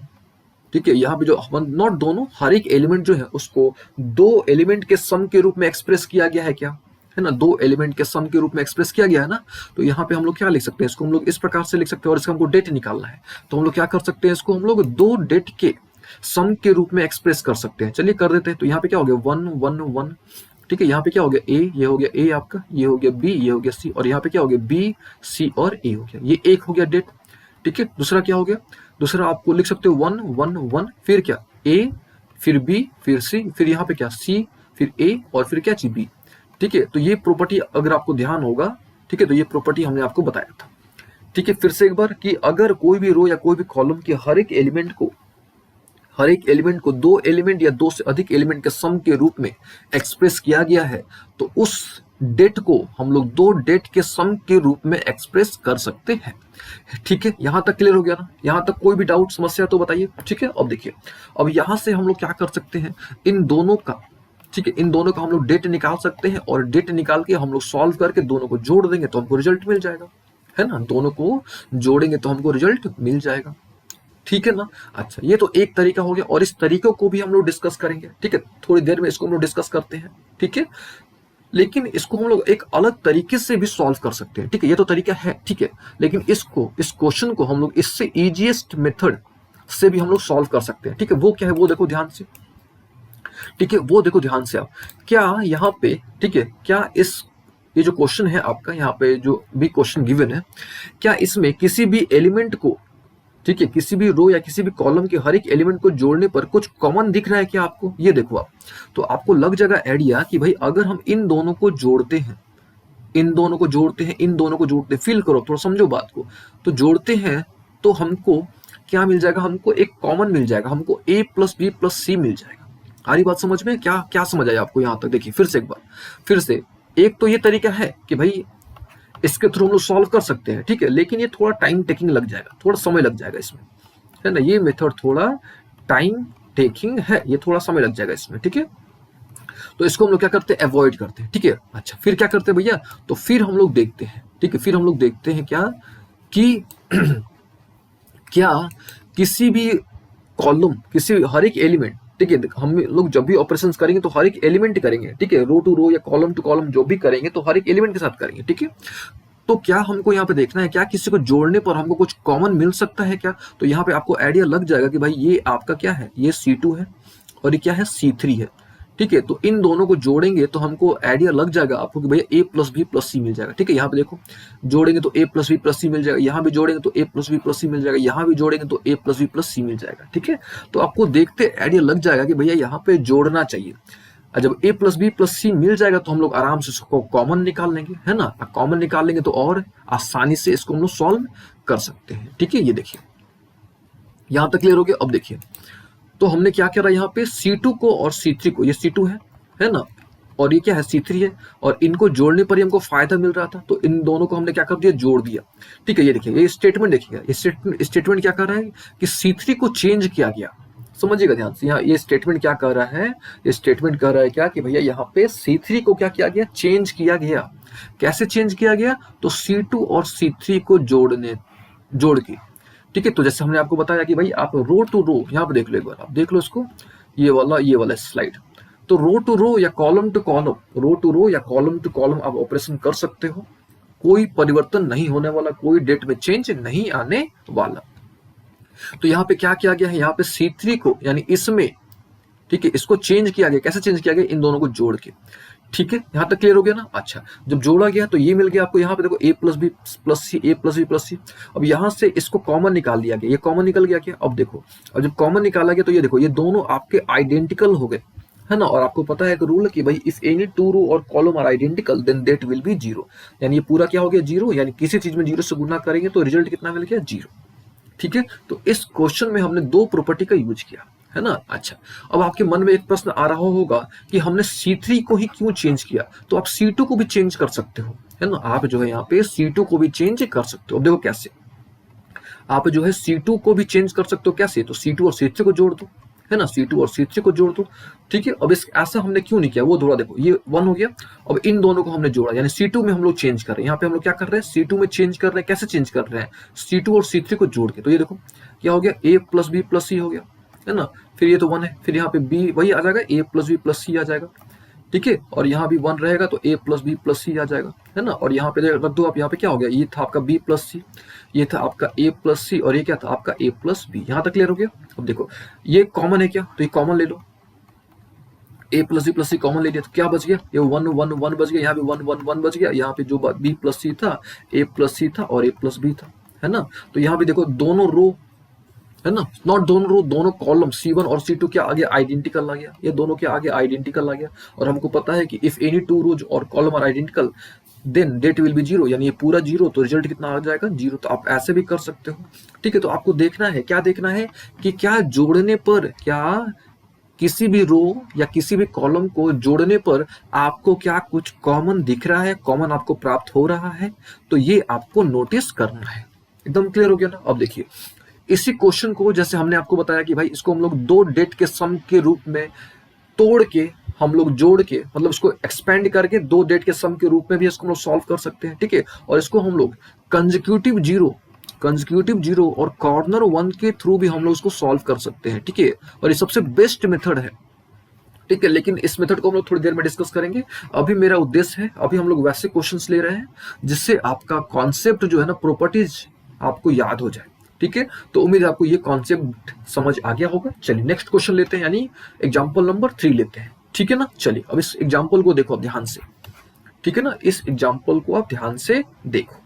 A: ठीक है, यहाँ पे जो नॉट दोनों, हर एक एलिमेंट जो है उसको दो एलिमेंट के सम के रूप में एक्सप्रेस किया गया है क्या, है ना, दो एलिमेंट के सम के रूप में एक्सप्रेस किया गया है ना। तो यहाँ पे हम लोग क्या लिख सकते हैं, इसको हम लोग इस प्रकार से लिख सकते हैं, और इसका हमको डेट निकालना है, तो हम लोग क्या कर सकते हैं, इसको हम लोग दो डेट के सम के रूप में एक्सप्रेस कर सकते हैं। चलिए कर देते हैं। तो यहाँ पे क्या हो गया, 1 1 1, ठीक है। यहाँ पे क्या हो गया, ए, ये हो गया ए आपका, ये हो गया बी, ये हो गया सी, और यहाँ पे क्या हो गया, बी सी और ए हो गया। ये एक हो गया डेट, ठीक है। दूसरा क्या हो गया, दूसरा आपको लिख सकते हो 1 1 1, फिर क्या, ए, फिर बी, फिर सी, फिर यहाँ पे क्या, सी, फिर ए, और फिर क्या चीज बी, ठीक है। तो ये प्रॉपर्टी अगर आपको ध्यान होगा, ठीक है, तो ये प्रॉपर्टी हमने आपको बताया था, ठीक है। फिर से एक बार कि अगर कोई भी रो या कोई भी कॉलम के हर एक एलिमेंट को दो एलिमेंट या दो से अधिक एलिमेंट के सम के रूप में एक्सप्रेस किया गया है, तो उस डेट को हम लोग दो डेट के सम के रूप में एक्सप्रेस कर सकते हैं। ठीक है, यहां तक क्लियर हो गया ना? यहां तक कोई भी डाउट समस्या तो बताइए। ठीक है, अब देखिए, अब यहां से हम लोग क्या कर सकते हैं, इन दोनों का, ठीक है, इन दोनों का हम लोग डेट निकाल सकते हैं, और डेट निकाल के हम लोग सॉल्व करके दोनों को जोड़ देंगे तो हमको रिजल्ट मिल जाएगा, है ना। दोनों को जोड़ेंगे तो हमको रिजल्ट मिल जाएगा, ठीक है ना। अच्छा, ये तो एक तरीका हो गया, और इस तरीकों को भी हम लोग डिस्कस करेंगे, ठीक है, थोड़ी देर में इसको हम लोग डिस्कस करते हैं, ठीक है। लेकिन इसको हम लोग एक अलग तरीके से भी सॉल्व कर सकते हैं, ठीक है। ये तो तरीका है, ठीक है, लेकिन इस क्वेश्चन को हम लोग इससे इजीएस्ट मेथड से भी हम लोग सॉल्व कर सकते हैं, ठीक है। वो क्या है, वो देखो ध्यान से, ठीक है, वो देखो ध्यान से आप, क्या यहाँ पे, ठीक है, क्या ये जो क्वेश्चन है आपका, यहाँ पे जो भी क्वेश्चन गिवन है, क्या इसमें किसी भी एलिमेंट को, ठीक है, किसी भी रो या किसी भी कॉलम के हर एक एलिमेंट को जोड़ने पर कुछ कॉमन दिख रहा है क्या आपको? ये देखो आप, तो आपको लग जाएगा आइडिया कि भाई अगर हम इन दोनों को जोड़ते हैं, फील करो, थोड़ा समझो बात को, तो जोड़ते हैं तो हमको क्या मिल जाएगा, हमको एक कॉमन मिल जाएगा, हमको a प्लस बी प्लस सी मिल जाएगा। आ रही बात समझ में? क्या क्या समझ आया आपको यहाँ तक? देखिए फिर से एक बार, फिर से, एक तो ये तरीका है कि भाई इसके थ्रू हम लोग सॉल्व कर सकते हैं, ठीक है, लेकिन ये थोड़ा टाइम टेकिंग लग जाएगा, थोड़ा समय लग जाएगा इसमें, है ना। ये मेथड थोड़ा टाइम टेकिंग है, ये थोड़ा समय लग जाएगा इसमें, ठीक है। तो इसको हम लोग क्या करते हैं, अवॉइड करते हैं, ठीक है। अच्छा, फिर क्या करते हैं भैया, तो फिर हम लोग देखते हैं, ठीक है, फिर हम लोग देखते हैं क्या कि क्या किसी भी कॉलम, किसी हर एक एलिमेंट, ठीक है, हम लोग जब भी ऑपरेशंस करेंगे तो हर एक एलिमेंट करेंगे, ठीक है, रो टू रो या कॉलम टू कॉलम जो भी करेंगे तो हर एक एलिमेंट के साथ करेंगे, ठीक है। तो क्या हमको यहाँ पे देखना है, क्या किसी को जोड़ने पर हमको कुछ कॉमन मिल सकता है क्या? तो यहाँ पे आपको आइडिया लग जाएगा कि भाई ये आपका क्या है, ये C2 है और ये क्या है, C3 है, ठीक है। तो इन दोनों को जोड़ेंगे तो हमको आइडिया लग जाएगा आपको कि भैया a प्लस बी प्लस सी मिल जाएगा, ठीक है। यहाँ पे देखो, जोड़ेंगे तो a प्लस बी प्लस सी मिल जाएगा, यहाँ भी जोड़ेंगे तो a प्लस बी प्लस सी मिल जाएगा, यहाँ भी जोड़ेंगे तो a प्लस बी प्लस सी मिल जाएगा, ठीक है। तो आपको देखते आइडिया लग जाएगा कि भैया यहाँ पे जोड़ना चाहिए। जब a प्लस बी प्लस सी मिल जाएगा तो हम लोग आराम से इसको कॉमन निकाल लेंगे, है ना। कॉमन निकाल लेंगे तो और आसानी से इसको हम लोग सॉल्व कर सकते हैं, ठीक है। ये देखिए, यहां तक क्लियर हो गया। अब देखिए, तो हमने क्या करा यहाँ पे, C2 को और C3 को, ये C2 है ना, और ये क्या है, C3 है, और इनको जोड़ने पर ही हमको फायदा मिल रहा था, तो इन दोनों को हमने क्या कर दिया, जोड़ दिया, ठीक है। ये देखिए, ये स्टेटमेंट देखिएगा, ये स्टेटमेंट क्या कर रहा है कि C3 को चेंज किया गया, समझिएगा ध्यान से। यहाँ ये स्टेटमेंट क्या कर रहा है, ये स्टेटमेंट कह रहा है क्या कि भैया यहाँ पे C3 को क्या किया गया, चेंज किया गया। कैसे चेंज किया गया, तो C2 और C3 को जोड़ के, ठीक है। तो जैसे हमने आपको बताया कि भाई आप रो टू रो, यहाँ पे देख लो एक बार, आप देख लो इसको, ये वाला स्लाइड। तो रो टू रो या कॉलम टू कॉलम आप ऑपरेशन कर सकते हो, कोई परिवर्तन नहीं होने वाला, कोई डेट में चेंज नहीं आने वाला। तो यहाँ पे क्या किया गया है, यहाँ पे C3 को यानी इसमें, ठीक है, इसको चेंज किया गया। कैसे चेंज किया गया, इन दोनों को जोड़ के, ठीक है, यहाँ तक क्लियर हो गया ना। अच्छा, जब जोड़ा गया तो ये मिल गया आपको, यहाँ पे देखो a plus b plus c, a plus b plus c. अब यहाँ से इसको कॉमन निकाल लिया गया, ये कॉमन निकल गया क्या। अब देखो, अब जब कॉमन निकाला गया तो ये देखो ये दोनों आपके आइडेंटिकल हो गए, है ना। और आपको पता है एक रूल है कि भाई इफ एनी टू रो और column are identical then that will be zero, यानी ये पूरा क्या हो गया जीरो, यानी किसी चीज में जीरो से गुना करेंगे तो रिजल्ट कितना मिल गया जीरो। ठीक है, तो इस क्वेश्चन में हमने दो प्रॉपर्टी का यूज किया, है ना। अच्छा, अब आपके मन में एक प्रश्न आ रहा होगा कि हमने C3 को ही क्यों चेंज किया, तो आप C2 को भी चेंज कर सकते हो, है ना। आप जो है यहाँ पे C2 को भी चेंज कर सकते हो। अब देखो कैसे, आप जो है C2 को भी चेंज कर सकते हो, कैसे, तो C2 और C3 को जोड़ दो, है ना, C2 और C3 को जोड़ दो। ठीक है, अब इस ऐसा हमने क्यों नहीं किया वो थोड़ा देखो, ये 1 हो गया। अब इन दोनों को हमने जोड़ा, यानी C2 में हम लोग चेंज कर रहे हैं, यहाँ पे हम लोग क्या कर रहे हैं C2 में चेंज कर रहे हैं। कैसे चेंज कर रहे हैं, C2 और C3 को जोड़ के। तो ये देखो क्या हो गया, a प्लस बी प्लस सी हो गया, है ना। फिर ये तो 1 है, फिर यहाँ पे b वही आ जाएगा, a प्लस बी प्लस सी आ जाएगा। ठीक है, और यहाँ भी 1 रहेगा तो a प्लस बी प्लस सी आ जाएगा, है ना। और यहाँ पे रख दो आप, यहाँ पे क्या हो गया, ये था आपका b प्लस सी, ये था आपका a प्लस सी, और ये क्या था आपका a प्लस बी। यहाँ तक क्लियर हो गया। अब देखो ये कॉमन है क्या, तो ये कॉमन ले लो, a प्लस सी कॉमन ले लिया तो क्या बच गया, ये 1 1 1 बच गया, यहाँ पे 1 1 1 बच गया, यहाँ पे जो b प्लस सी था a प्लस सी था और a प्लस बी था, है ना। तो यहाँ पे देखो दोनों रो, है ना, नॉट दोनों रो, दोनों कॉलम C1 और C2 के आगे आइडेंटिकल आ गया, ये दोनों के आगे आइडेंटिकल आ गया। और हमको पता है कि इफ एनी टू रोज और column are identical then that will be zero, यानी ये पूरा जीरो, तो रिजल्ट कितना आ जाएगा जीरो। तो आप ऐसे भी कर सकते हो। ठीक है, तो आपको देखना है, क्या देखना है कि क्या जोड़ने पर, क्या किसी भी रो या किसी भी कॉलम को जोड़ने पर आपको क्या कुछ कॉमन दिख रहा है, कॉमन आपको प्राप्त हो रहा है, तो ये आपको नोटिस करना है। एकदम क्लियर हो गया ना। अब देखिए इसी क्वेश्चन को, जैसे हमने आपको बताया कि भाई इसको हम लोग दो डेट के सम के रूप में तोड़ के हम लोग जोड़ के, मतलब इसको एक्सपेंड करके दो डेट के सम के रूप में भी इसको हम लोग सॉल्व कर सकते हैं। ठीक है, और इसको हम लोग कंजिक्यूटिव जीरो और कॉर्नर 1 के थ्रू भी हम लोग इसको सॉल्व कर सकते हैं। ठीक है, और ये सबसे बेस्ट मेथड है। ठीक है, लेकिन इस मेथड को हम लोग थोड़ी देर में डिस्कस करेंगे। अभी मेरा उद्देश्य है, अभी हम लोग वैसे क्वेश्चंस ले रहे हैं जिससे आपका कॉन्सेप्ट जो है ना, प्रॉपर्टीज आपको याद हो जाए। ठीक है, तो उम्मीद है आपको ये कॉन्सेप्ट समझ आ गया होगा। चलिए नेक्स्ट क्वेश्चन लेते हैं, यानी एग्जांपल नंबर 3 लेते हैं। ठीक है ना, चलिए अब इस एग्जांपल को देखो आप ध्यान से। ठीक है ना, इस एग्जांपल को आप ध्यान से देखो।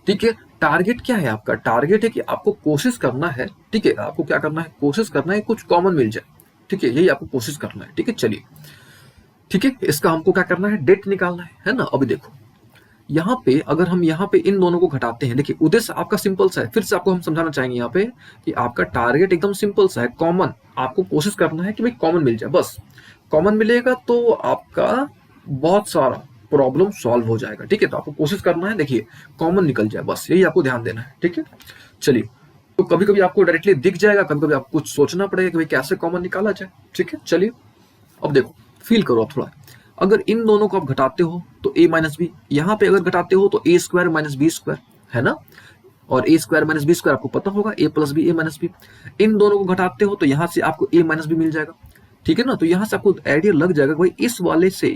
A: ठीक है, टारगेट क्या है आपका, टारगेट है कि आपको कोशिश करना है। ठीक है, आपको क्या करना है, कोशिश करना है कुछ कॉमन मिल जाए। ठीक है, यही आपको कोशिश करना है। ठीक है, चलिए ठीक है, इसका हमको क्या करना है, डेट निकालना है ना। अभी देखो यहाँ पे अगर हम यहाँ पे इन दोनों को घटाते हैं, देखिए उद्देश्य आपका सिंपल सा है, फिर से आपको हम समझाना चाहेंगे यहाँ पे कि आपका टारगेट एकदम सिंपल सा है, कॉमन। आपको कोशिश करना है कि भाई कॉमन मिल जाए, बस कॉमन मिलेगा तो आपका बहुत सारा प्रॉब्लम सॉल्व हो जाएगा। ठीक है, तो आपको कोशिश करना है, देखिए कॉमन निकल जाए, बस यही आपको ध्यान देना है। ठीक है, चलिए, तो कभी कभी आपको डायरेक्टली दिख जाएगा, कभी कभी आपको कुछ सोचना पड़ेगा कि भाई कैसे कॉमन निकाला जाए। ठीक है, चलिए अब देखो, फील करो आप थोड़ा। अगर इन दोनों को आप घटाते हो तो a माइनस बी, यहाँ पे अगर घटाते हो तो a square minus b square, है ना। और a square minus b square आपको पता होगा, a plus b, a minus b. इन दोनों को घटाते हो तो यहाँ से आपको a माइनस बी मिल जाएगा। ठीक है ना, तो यहाँ से आपको आइडिया लग जाएगा भाई इस वाले से,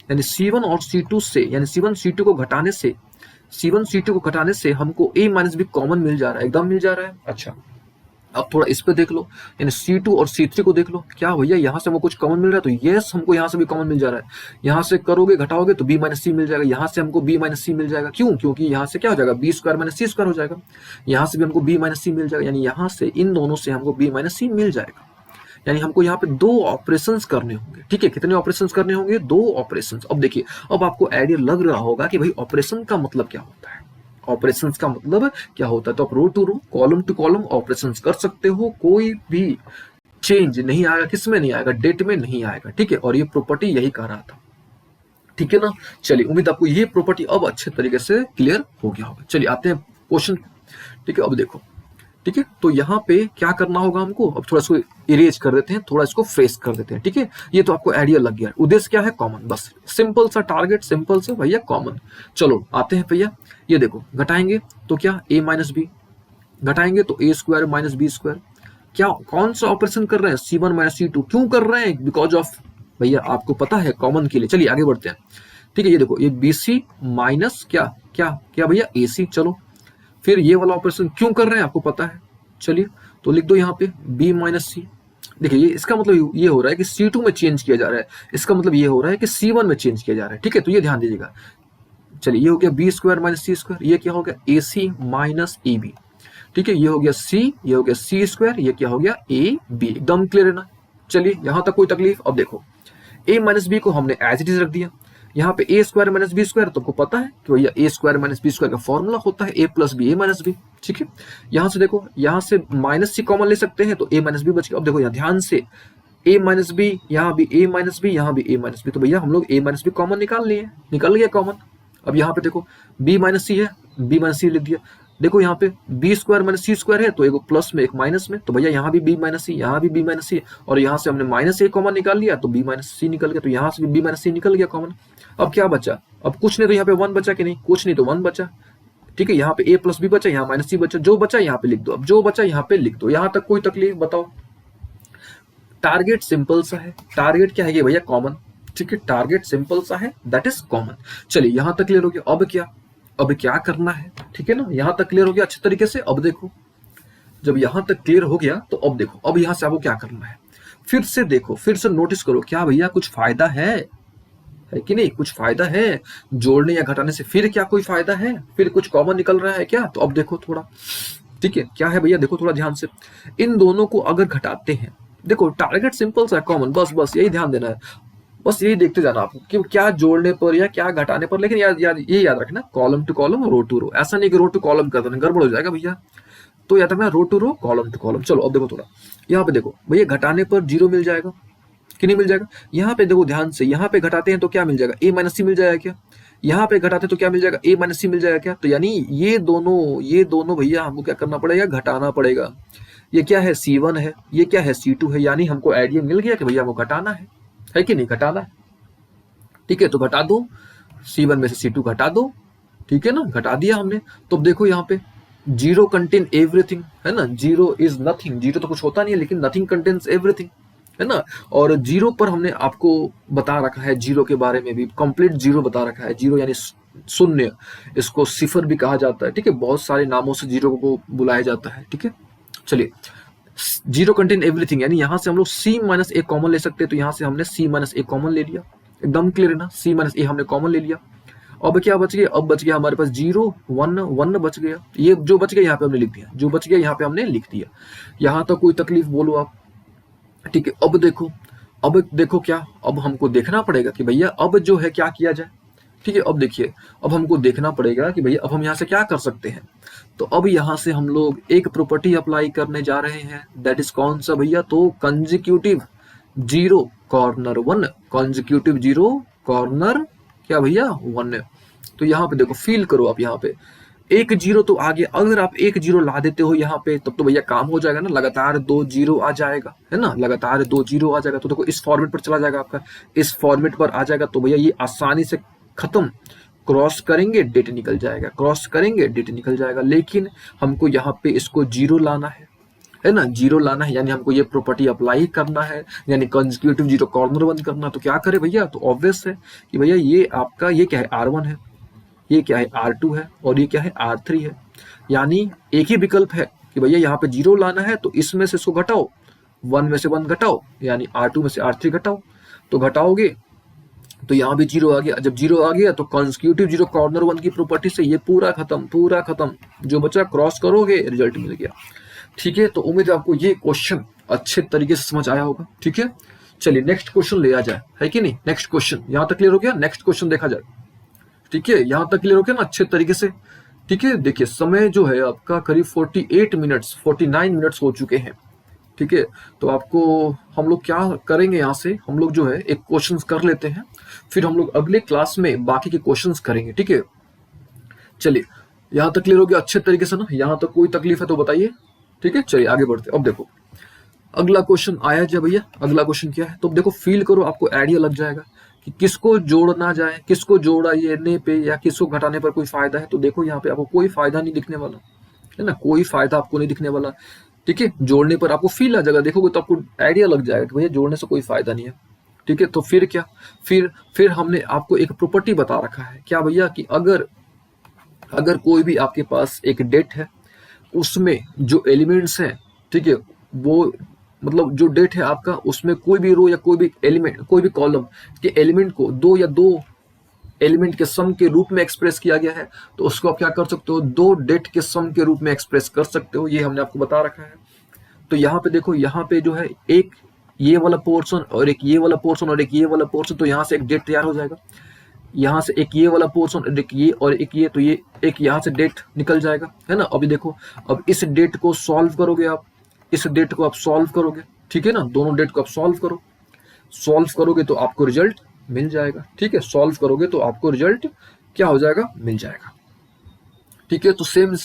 A: यानी C1 और C2 से, यानी C1 C2 को घटाने से, C1 C2 को घटाने से हमको a माइनस बी कॉमन मिल जा रहा है, एकदम मिल जा रहा है। अच्छा, अब थोड़ा इस पे देख लो, यानी C2 और C3 को देख लो, क्या भैया यहाँ से हमको कुछ कॉमन मिल रहा है, तो यस हमको यहाँ से भी कॉमन मिल जा रहा है। यहाँ से करोगे घटाओगे तो b माइनस सी मिल जाएगा, यहाँ से हमको b माइनस सी मिल जाएगा। क्यों, क्योंकि यहाँ से क्या हो जाएगा, b स्क्वायर माइनस सी स्क्वायर हो जाएगा, यहाँ से भी हमको b माइनस सी मिल जाएगा, यानी यहाँ से इन दोनों से हमको b माइनस सी मिल जाएगा। यानी हमको यहाँ पे दो ऑपरेशंस करने होंगे। ठीक है, कितने ऑपरेशंस करने होंगे, दो ऑपरेशंस। अब देखिए, अब आपको आइडिया लग रहा होगा कि भाई ऑपरेशन का मतलब क्या होता है, ऑपरेशंस का मतलब क्या होता है। तो आप row to row, column to column operations कर सकते हो, कोई भी चेंज नहीं आएगा, किसमें नहीं आएगा, डेट में नहीं आएगा। ठीक है, और ये प्रॉपर्टी यही कह रहा था। ठीक है ना, चलिए उम्मीद आपको ये प्रॉपर्टी अब अच्छे तरीके से क्लियर हो गया होगा। चलिए आते हैं क्वेश्चन। ठीक है, अब देखो, ठीक है, तो यहाँ पे क्या करना होगा हमको, अब थोड़ा इसको इरेज कर देते हैं, थोड़ा इसको फ्रेश कर देते हैं। ठीक है, ये तो आपको आइडिया लग गया, उद्देश्य क्या है, कॉमन, बस सिंपल सा टारगेट, सिंपल सा भैया कॉमन। चलो आते हैं भैया, ये देखो घटाएंगे तो क्या a माइनस बी, घटाएंगे तो a square minus b square. क्या कौन सा ऑपरेशन कर रहे हैं, C1 माइनस C2, क्यों कर रहे हैं, बिकॉज ऑफ, भैया आपको पता है कॉमन के लिए। चलिए आगे बढ़ते हैं। ठीक है, ये देखो ये BC माइनस क्या क्या क्या भैया AC। चलो फिर ये वाला ऑपरेशन क्यों कर रहे हैं आपको पता है, चलिए तो लिख दो यहाँ पे b माइनस सी, देखिए ये इसका मतलब ये हो रहा है कि C2 में चेंज किया जा रहा है, इसका मतलब ये हो रहा है कि C1 में चेंज किया जा रहा है। ठीक है, तो ये ध्यान दीजिएगा। चलिए ये हो गया बी स्क्वायर माइनस सी स्क्वायर, ये क्या हो गया ए सी माइनस ए बी। ठीक है, ये हो गया सी, ये हो गया सी स्क्वायर, ये क्या हो गया ए बी। एकदम क्लियर है ना। चलिए यहां तक कोई तकलीफ? अब देखो ए माइनस बी को हमने एज इट इज रख दिया, यहाँ पे ए स्क्वायर माइनस बी स्क्वायर तुमको पता है कि भैया ए स्क्वायर माइनस बी स्क्वायर का फॉर्मूला होता है ए प्लस बी ए माइनस बी। ठीक है, यहाँ से देखो, यहाँ से माइनस सी कॉमन ले सकते हैं तो ए माइनस बी बच गया। अब देखो यहाँ ध्यान से ए माइनस बी, यहाँ भी ए माइनस बी, यहाँ भी ए माइनस बी, तो भैया हम लोग ए माइनस बी कॉमन निकाल लिए, निकल गया कॉमन। अब यहाँ पे देखो बी माइनस सी है, बी माइनस सी लिख दिया। देखो यहाँ पे बी स्क्वायर माइनस सी स्क्वायर है, तो एक प्लस में एक माइनस में, तो भैया यहाँ भी बी माइनस सी, यहाँ भी बी माइनस सी, और यहाँ से हमने माइनस ए कॉमन निकाल लिया तो बी माइनस सी निकल गया, तो यहाँ से भी बी माइनस सी निकल गया कॉमन। अब क्या बचा? अब कुछ नहीं, तो यहाँ पे वन बचा कि नहीं? कुछ नहीं, तो वन बचा। ठीक है, यहाँ पे ए प्लस बी बचा, यहाँ माइनस सी बचा, जो बचा यहाँ पे लिख दो। अब जो बचा यहाँ पे लिख दो। यहाँ तक कोई तकलीफ? बताओ। टारगेट सिंपल सा है, टारगेट क्या है ये भैया? कॉमन। ठीक है, टारगेट सिंपल सा है, दैट इज कॉमन। चलिए यहां तक क्लियर हो गया। अब क्या, अब क्या करना है? ठीक है ना, यहां तक क्लियर हो गया अच्छे तरीके से। अब देखो, जब यहां तक क्लियर हो गया तो अब देखो, अब यहां से आपको क्या करना है? फिर से देखो, फिर से नोटिस करो, क्या भैया कुछ फायदा है कि नहीं? कुछ फायदा है जोड़ने या घटाने से? फिर क्या कोई फायदा है? फिर कुछ कॉमन निकल रहा है क्या? तो अब देखो थोड़ा। ठीक है, क्या है भैया? देखो थोड़ा ध्यान से, इन दोनों को अगर घटाते हैं, देखो टारगेट सिंपल सा कॉमन, बस बस यही ध्यान देना है, बस यही देखते जाना आपको कि क्या जोड़ने पर या क्या घटाने पर। लेकिन याद याद ये याद रखना, column to column, row to row. ऐसा नहीं कि रो टू कॉलम कर देना, गड़बड़ हो जाएगा भैया। तो याद रखना row to row, column to column. चलो अब देखो थोड़ा, यहाँ पे देखो भैया घटाने पर जीरो मिल जाएगा कि नहीं मिल जाएगा? यहाँ पे देखो ध्यान से, यहाँ पे घटाते हैं तो क्या मिल जाएगा? ए माइनस सी मिल जाएगा क्या? यहाँ पे घटाते तो क्या मिल जाएगा? ए माइनस सी मिल जाएगा क्या? तो यानी ये दोनों भैया हमको क्या करना पड़ेगा? घटाना पड़ेगा। ये क्या है? C1 है, ये क्या है? C2 है। यानी हमको आइडिया मिल गया कि भैया हमको घटाना है कि नहीं? घटाना है। ठीक है, तो घटा दो, C1 में से C2 घटा दो। ठीक है ना, घटा दिया हमने। तो अब देखो यहाँ पे जीरो कंटेन एवरीथिंग, है ना? जीरो इज नथिंग, जीरो तो कुछ होता नहीं है, लेकिन नथिंग कंटेन्स एवरीथिंग, है ना? और जीरो पर हमने आपको बता रखा है, जीरो के बारे में भी कंप्लीट जीरो बता रखा है। जीरो यानी शून्य, इसको सिफर भी कहा जाता है। ठीक है, बहुत सारे नामों से जीरो को बुलाया जाता है। ठीक है, चलिए जीरो कंटेन एवरीथिंग, यानी यहां से हम लोग सी माइनस ए कॉमन ले सकते हैं, तो यहां से हमने सी माइनस ए कॉमन ले लिया। एकदम क्लियर है ना? सी माइनस ए हमने कॉमन ले लिया। अब क्या बच गया? अब बच गया हमारे पास जीरो, वन, वन बच गया। ये जो बच गया यहाँ पे हमने लिख दिया, जो बच गया यहाँ पे हमने लिख दिया। यहाँ तक कोई तकलीफ बोलो आप? ठीक है, अब देखो क्या, अब हमको देखना पड़ेगा कि भैया अब जो है क्या किया जाए। ठीक है, अब देखिए, अब हमको देखना पड़ेगा कि भैया अब हम यहाँ से क्या कर सकते हैं। तो अब यहाँ से हम लोग एक प्रॉपर्टी अप्लाई करने जा रहे हैं, दैट इज कौन सा भैया? तो consecutive zero corner one, consecutive zero corner क्या भैया? वन। तो यहाँ पे देखो, फील करो आप, यहाँ पे एक जीरो तो आगे, अगर आप एक जीरो ला देते हो यहाँ पे तब तो भैया काम हो जाएगा ना, लगातार दो जीरो आ जाएगा, है ना? लगातार दो जीरो आ जाएगा, तो देखो इस फॉर्मेट पर चला जाएगा आपका, इस फॉर्मेट पर आ जाएगा, तो भैया ये आसानी से खत्म। क्रॉस करेंगे डेट निकल जाएगा, क्रॉस करेंगे डेट निकल जाएगा। लेकिन हमको यहाँ पे इसको जीरो लाना है ना? जीरो लाना है, यानी हमको ये प्रॉपर्टी अप्लाई करना है, यानी कंसेक्यूटिव जीरो कॉर्नर वन करना। तो क्या करे भैया? तो ऑब्वियस है कि भैया ये आपका ये क्या है? R1 है, ये क्या है? R2 है, और ये क्या है? R3 है। यानी एक ही विकल्प है कि भैया यहाँ पे जीरो लाना है, तो इसमें से इसको घटाओ, वन में से वन घटाओ, यानी R2 में से R3 घटाओ। तो घटाओगे तो यहाँ भी जीरो आ गया। जब जीरो आ गया तो कंसेक्यूटिव जीरो कॉर्नर वन की प्रॉपर्टी से ये पूरा खत्म, पूरा खत्म। जो बचा क्रॉस करोगे, रिजल्ट मिल गया। ठीक है, तो उम्मीद है आपको ये क्वेश्चन अच्छे तरीके से समझ आया होगा। ठीक है, चलिए नेक्स्ट क्वेश्चन ले आ जाए, है कि नहीं? नेक्स्ट क्वेश्चन यहाँ तक क्लियर हो गया? नेक्स्ट क्वेश्चन देखा जाए। ठीक है, यहाँ तक क्लियर हो गया ना अच्छे तरीके से? ठीक है, देखिए समय जो है आपका करीब 48 मिनट्स 49 मिनट्स हो चुके हैं। ठीक है, तो आपको हम लोग क्या करेंगे, यहाँ से हम लोग जो है एक क्वेश्चंस कर लेते हैं, फिर हम लोग अगले क्लास में बाकी के क्वेश्चंस करेंगे। ठीक है, चलिए यहाँ तक क्लियर हो गया अच्छे तरीके से ना? यहाँ तक कोई तकलीफ है तो बताइए। ठीक है, चलिए आगे बढ़ते। अब देखो अगला क्वेश्चन आया जब भैया, अगला क्वेश्चन क्या है? तो देखो फील करो, आपको आइडिया लग जाएगा कि किसको जोड़ना जाए, किसको जोड़ा ये पे या किसको घटाने पर कोई फायदा है। तो देखो यहाँ पे आपको कोई फायदा नहीं दिखने वाला, है ना? कोई फायदा आपको नहीं दिखने वाला। ठीक है, जोड़ने पर आपको फील आ जाएगा, देखोगे तो आपको आइडिया लग जाएगा कि भैया जोड़ने से कोई फायदा नहीं है। ठीक है, तो फिर क्या? फिर हमने आपको एक प्रॉपर्टी बता रखा है, क्या भैया? कि अगर कोई भी आपके पास एक डेट है, उसमें जो एलिमेंट्स हैं, ठीक है, वो मतलब जो डेट है आपका, उसमें कोई भी रो या कोई भी एलिमेंट, कोई भी कॉलम के एलिमेंट को दो या दो एलिमेंट के सम के रूप में एक्सप्रेस किया गया है, तो उसको आप क्या कर सकते हो, दो डेट के सम के रूप में एक्सप्रेस कर सकते हो। ये हमने आपको बता रखा है। तो यहाँ पे देखो, यहाँ पे जो है एक ये वाला पोर्शन और एक ये वाला पोर्शन और एक ये वाला पोर्शन, तो यहाँ से एक डेट तैयार हो जाएगा। यहाँ से एक ये वाला पोर्शन और एक ये और एक ये, तो ये एक यहाँ से डेट निकल जाएगा, है ना। अभी देखो, अब इस डेट को सॉल्व करोगे आप, इस डेट को आप सॉल्व करोगे, ठीक है ना, दोनों डेट को आप सॉल्व करो, सॉल्व करोगे तो आपको रिजल्ट मिल जाएगा, ठीक है। सॉल्व करोगे तो आपको रिजल्ट क्या हो जाएगा, मिल जाएगा, ठीक है। तो सेम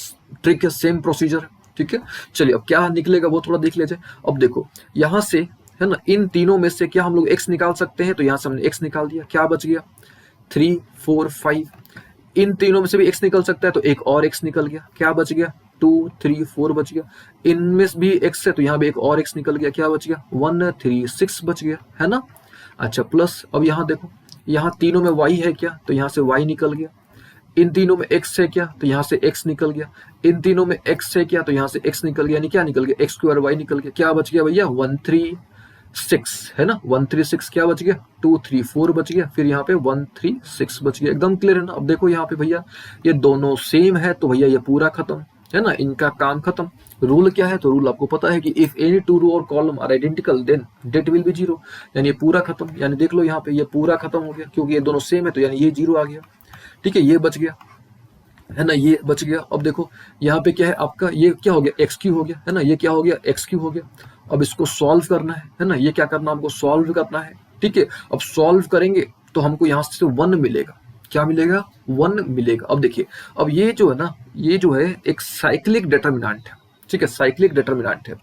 A: ट्रिक है, सेम प्रोसीजर है, ठीक है। चलिए अब क्या निकलेगा वो थोड़ा देख लेते हैं। अब देखो यहाँ से, है ना, इन तीनों में से क्या हम लोग x निकाल सकते हैं, तो यहाँ से हमने x निकाल दिया, क्या बच गया 3 4 5। इन तीनों में से भी x निकल सकता है, तो एक और x निकल गया, क्या बच गया 2 3 4 बच गया। इनमें भी x है, तो यहाँ भी एक और x निकल गया, क्या बच गया 1 3 6 बच गया, है ना। अच्छा, प्लस अब यहाँ देखो, यहाँ तीनों में y है क्या, तो यहाँ से y निकल गया। इन तीनों में x है क्या, तो यहाँ से x निकल गया। इन तीनों में x है क्या, तो यहाँ से x निकल गया, यानी क्या निकल गया, x स्क्वायर y निकल गया। क्या बच गया भैया 1 3 6, है ना, 1 3 6 क्या बच गया 2 3 4 बच गया, फिर यहाँ पे 1 3 6 बच गया। एकदम क्लियर है ना। अब देखो यहाँ पे भैया ये दोनों सेम है, तो भैया ये पूरा खत्म, है ना, इनका काम खत्म। रूल क्या है, तो रूल आपको पता है कि इफ एनी टू रो और column are identical then that will be zero, यानी ये पूरा खत्म। यानी देख लो यहाँ पे ये पूरा खत्म हो गया, क्योंकि ये दोनों सेम है, तो यानी ये जीरो आ गया, ठीक है, ये बच गया, है ना, ये बच गया। अब देखो यहाँ पे क्या है आपका, ये क्या हो गया एक्स क्यू हो गया, है ना, ये क्या हो गया एक्स क्यू हो गया। अब इसको सॉल्व करना है ना, ये क्या करना हमको सॉल्व करना है, ठीक है। अब सॉल्व करेंगे तो हमको यहाँ से 1 मिलेगा, क्या मिलेगा 1 मिलेगा। अब देखिए, अब ये जो है ना, ये जो है एक साइक्लिक डिटर्मिनेंट है, ठीक है, साइक्लिक डिटर्मिनेंट है।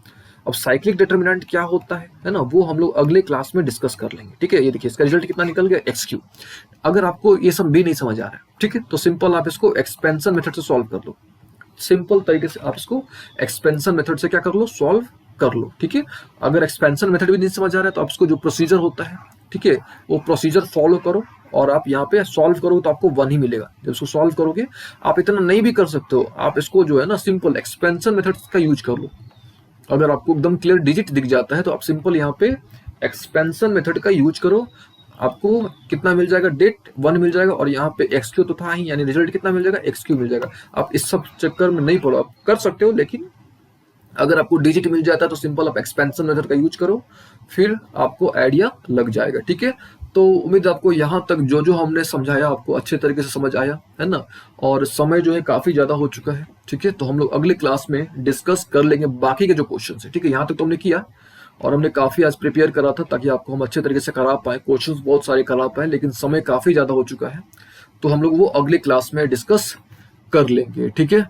A: अब साइक्लिक डिटर्मिनेंट क्या होता है ना, वो हम लोग अगले क्लास में डिस्कस कर लेंगे, ठीक है। ये देखिए इसका रिजल्ट कितना निकल गया एक्स क्यू। अगर आपको ये सब भी नहीं समझ आ रहा है, ठीक है, तो सिंपल आप इसको एक्सपेंशन मेथड से सॉल्व कर लो। सिंपल तरीके से आप इसको एक्सपेंशन मेथड से क्या कर लो, सॉल्व कर लो, ठीक है। अगर एक्सपेंशन मेथड भी नहीं समझ आ रहा है, तो आप इसको जो प्रोसीजर होता है, ठीक है, वो प्रोसीजर फॉलो करो और आप यहाँ पे सॉल्व करोगे तो आपको 1 ही मिलेगा। जब इसको सॉल्व करोगे, आप इतना नहीं भी कर सकते हो, आप इसको जो है ना सिंपल एक्सपेंशन मेथड का यूज कर लो। अगर आपको एकदम क्लियर डिजिट दिख जाता है, तो आप सिंपल यहाँ पे एक्सपेंशन मेथड का यूज करो, आपको कितना मिल जाएगा, डेट 1 मिल जाएगा, और यहाँ पे एक्स क्यू तो था ही, यानी रिजल्ट कितना मिल जाएगा एक्स क्यू मिल जाएगा। आप इस सब चक्कर में नहीं पड़ो, आप कर सकते हो, लेकिन अगर आपको डिजिट मिल जाता है तो सिंपल आप एक्सपेंशन मेथड का यूज करो, फिर आपको आइडिया लग जाएगा, ठीक है। तो उम्मीद आपको यहाँ तक जो जो हमने समझाया आपको अच्छे तरीके से समझ आया, है ना। और समय जो है काफी ज्यादा हो चुका है, ठीक है, तो हम लोग अगले क्लास में डिस्कस कर लेंगे बाकी के जो क्वेश्चन है, ठीक है। यहाँ तक तो हमने किया और हमने काफी आज प्रिपेयर करा था, ताकि आपको हम अच्छे तरीके से करा पाए, क्वेश्चन बहुत सारे करा पाए, लेकिन समय काफी ज्यादा हो चुका है, तो हम लोग वो अगले क्लास में डिस्कस कर लेंगे, ठीक है।